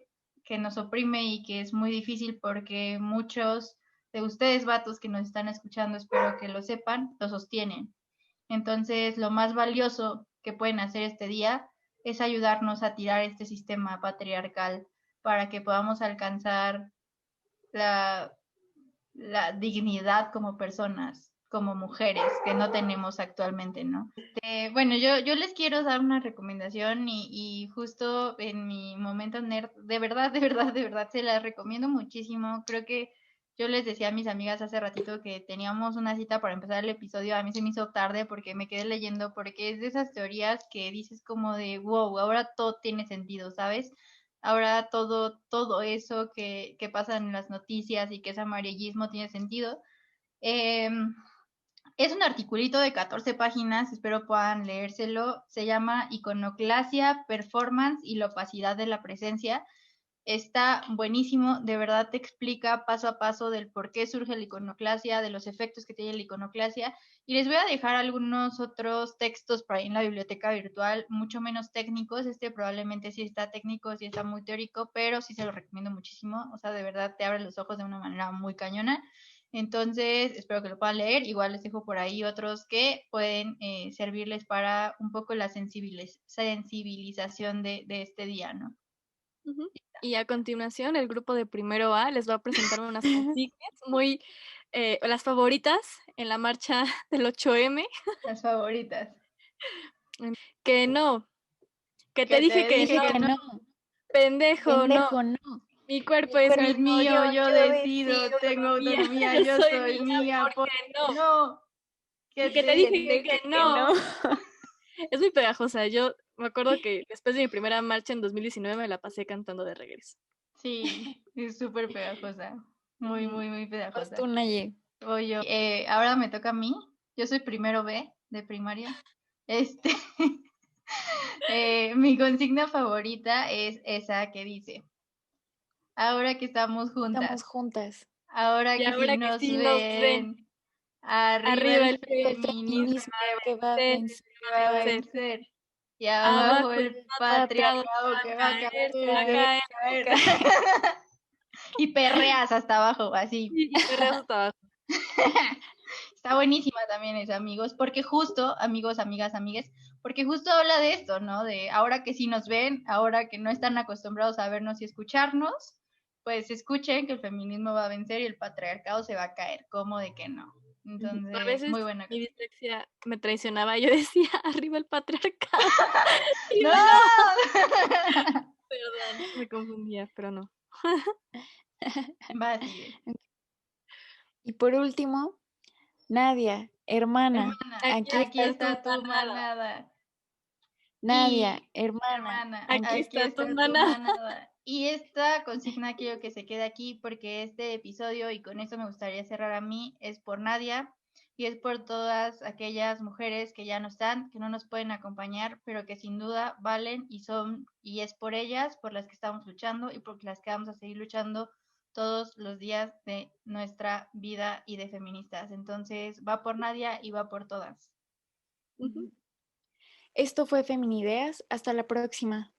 nos oprime y que es muy difícil porque muchos de ustedes, vatos que nos están escuchando, espero que lo sepan, lo sostienen. Entonces, lo más valioso que pueden hacer este día es ayudarnos a tirar este sistema patriarcal para que podamos alcanzar la dignidad como personas, como mujeres, que no tenemos actualmente, ¿no? Bueno, yo les quiero dar una recomendación y justo en mi momento nerd, de verdad, se las recomiendo muchísimo. Creo que yo les decía a mis amigas hace ratito que teníamos una cita para empezar el episodio. A mí se me hizo tarde porque me quedé leyendo, porque es de esas teorías que dices como de, wow, ahora todo tiene sentido, ¿sabes? Ahora todo eso que pasa en las noticias y que es amarillismo tiene sentido. Es un articulito de 14 páginas, espero puedan leérselo. Se llama Iconoclasia, Performance y la opacidad de la presencia. Está buenísimo, de verdad te explica paso a paso del por qué surge la iconoclasia, de los efectos que tiene la iconoclasia, y les voy a dejar algunos otros textos por ahí en la biblioteca virtual, mucho menos técnicos. Este probablemente sí está técnico, sí está muy teórico, pero sí se lo recomiendo muchísimo. O sea, de verdad te abre los ojos de una manera muy cañona. Entonces, espero que lo puedan leer. Igual les dejo por ahí otros que pueden servirles para un poco la sensibilización de este día, ¿no? Ujú. Y a continuación, el grupo de primero A les va a presentar unas consignas muy, las favoritas en la marcha del 8M. Las favoritas. Que no, que te Que dije te que dije no, que no. pendejo, no. Pendejo, no. Mi cuerpo Mi es cuerpo es mío, yo decido, tengo tengo autonomía, yo yo soy soy mía, mía, ¿por qué no? no. Que Y que te te dije dije que que no. no. Es muy pegajosa. Yo me acuerdo que después de mi primera marcha en 2019 me la pasé cantando de regreso. Sí, es súper pegajosa. Muy, Ujú. muy, muy Vas pegajosa. tú, Naye. Voy yo. Ahora me toca a mí. Yo soy primero B de primaria. Este, mi consigna favorita es esa que dice: ahora que estamos Estamos juntas, juntas. ahora Y que sí ahora que nos sí nos ven, ven, arriba arriba el el El feminismo feminismo que va a vencer, vencer. que va a vencer. vencer. Y abajo Abajo el el patriarcado patriarcado que va a caer, se va a que va caer. a caer. Y perreas hasta abajo, así. Y perreas hasta abajo. Está buenísima también esa, amigos, porque justo, amigos, amigas, amigues, porque justo habla de esto, ¿no? De ahora que sí nos ven, ahora que no están acostumbrados a vernos y escucharnos, pues escuchen que el feminismo va a vencer y el patriarcado se va a caer. ¿Cómo de que no? A Entonces, veces muy buena. mi dislexia me traicionaba. Yo decía, arriba el patriarcado. Y yo, ¡No! perdón, me confundía, pero no. Va, sigue. Y por último, Nadia, hermana, Hermana, aquí aquí está está tu manada. Nadia, Y hermana, hermana, Aquí aquí está tu está tu manada. manada. Y esta consigna quiero que se quede aquí porque este episodio, y con esto me gustaría cerrar a mí, es por Nadia y es por todas aquellas mujeres que ya no están, que no nos pueden acompañar, pero que sin duda valen y son, y es por ellas por las que estamos luchando y por las que vamos a seguir luchando todos los días de nuestra vida y de feministas. Entonces, va por Nadia y va por todas. Ujú. Esto fue Feminideas. Hasta la próxima.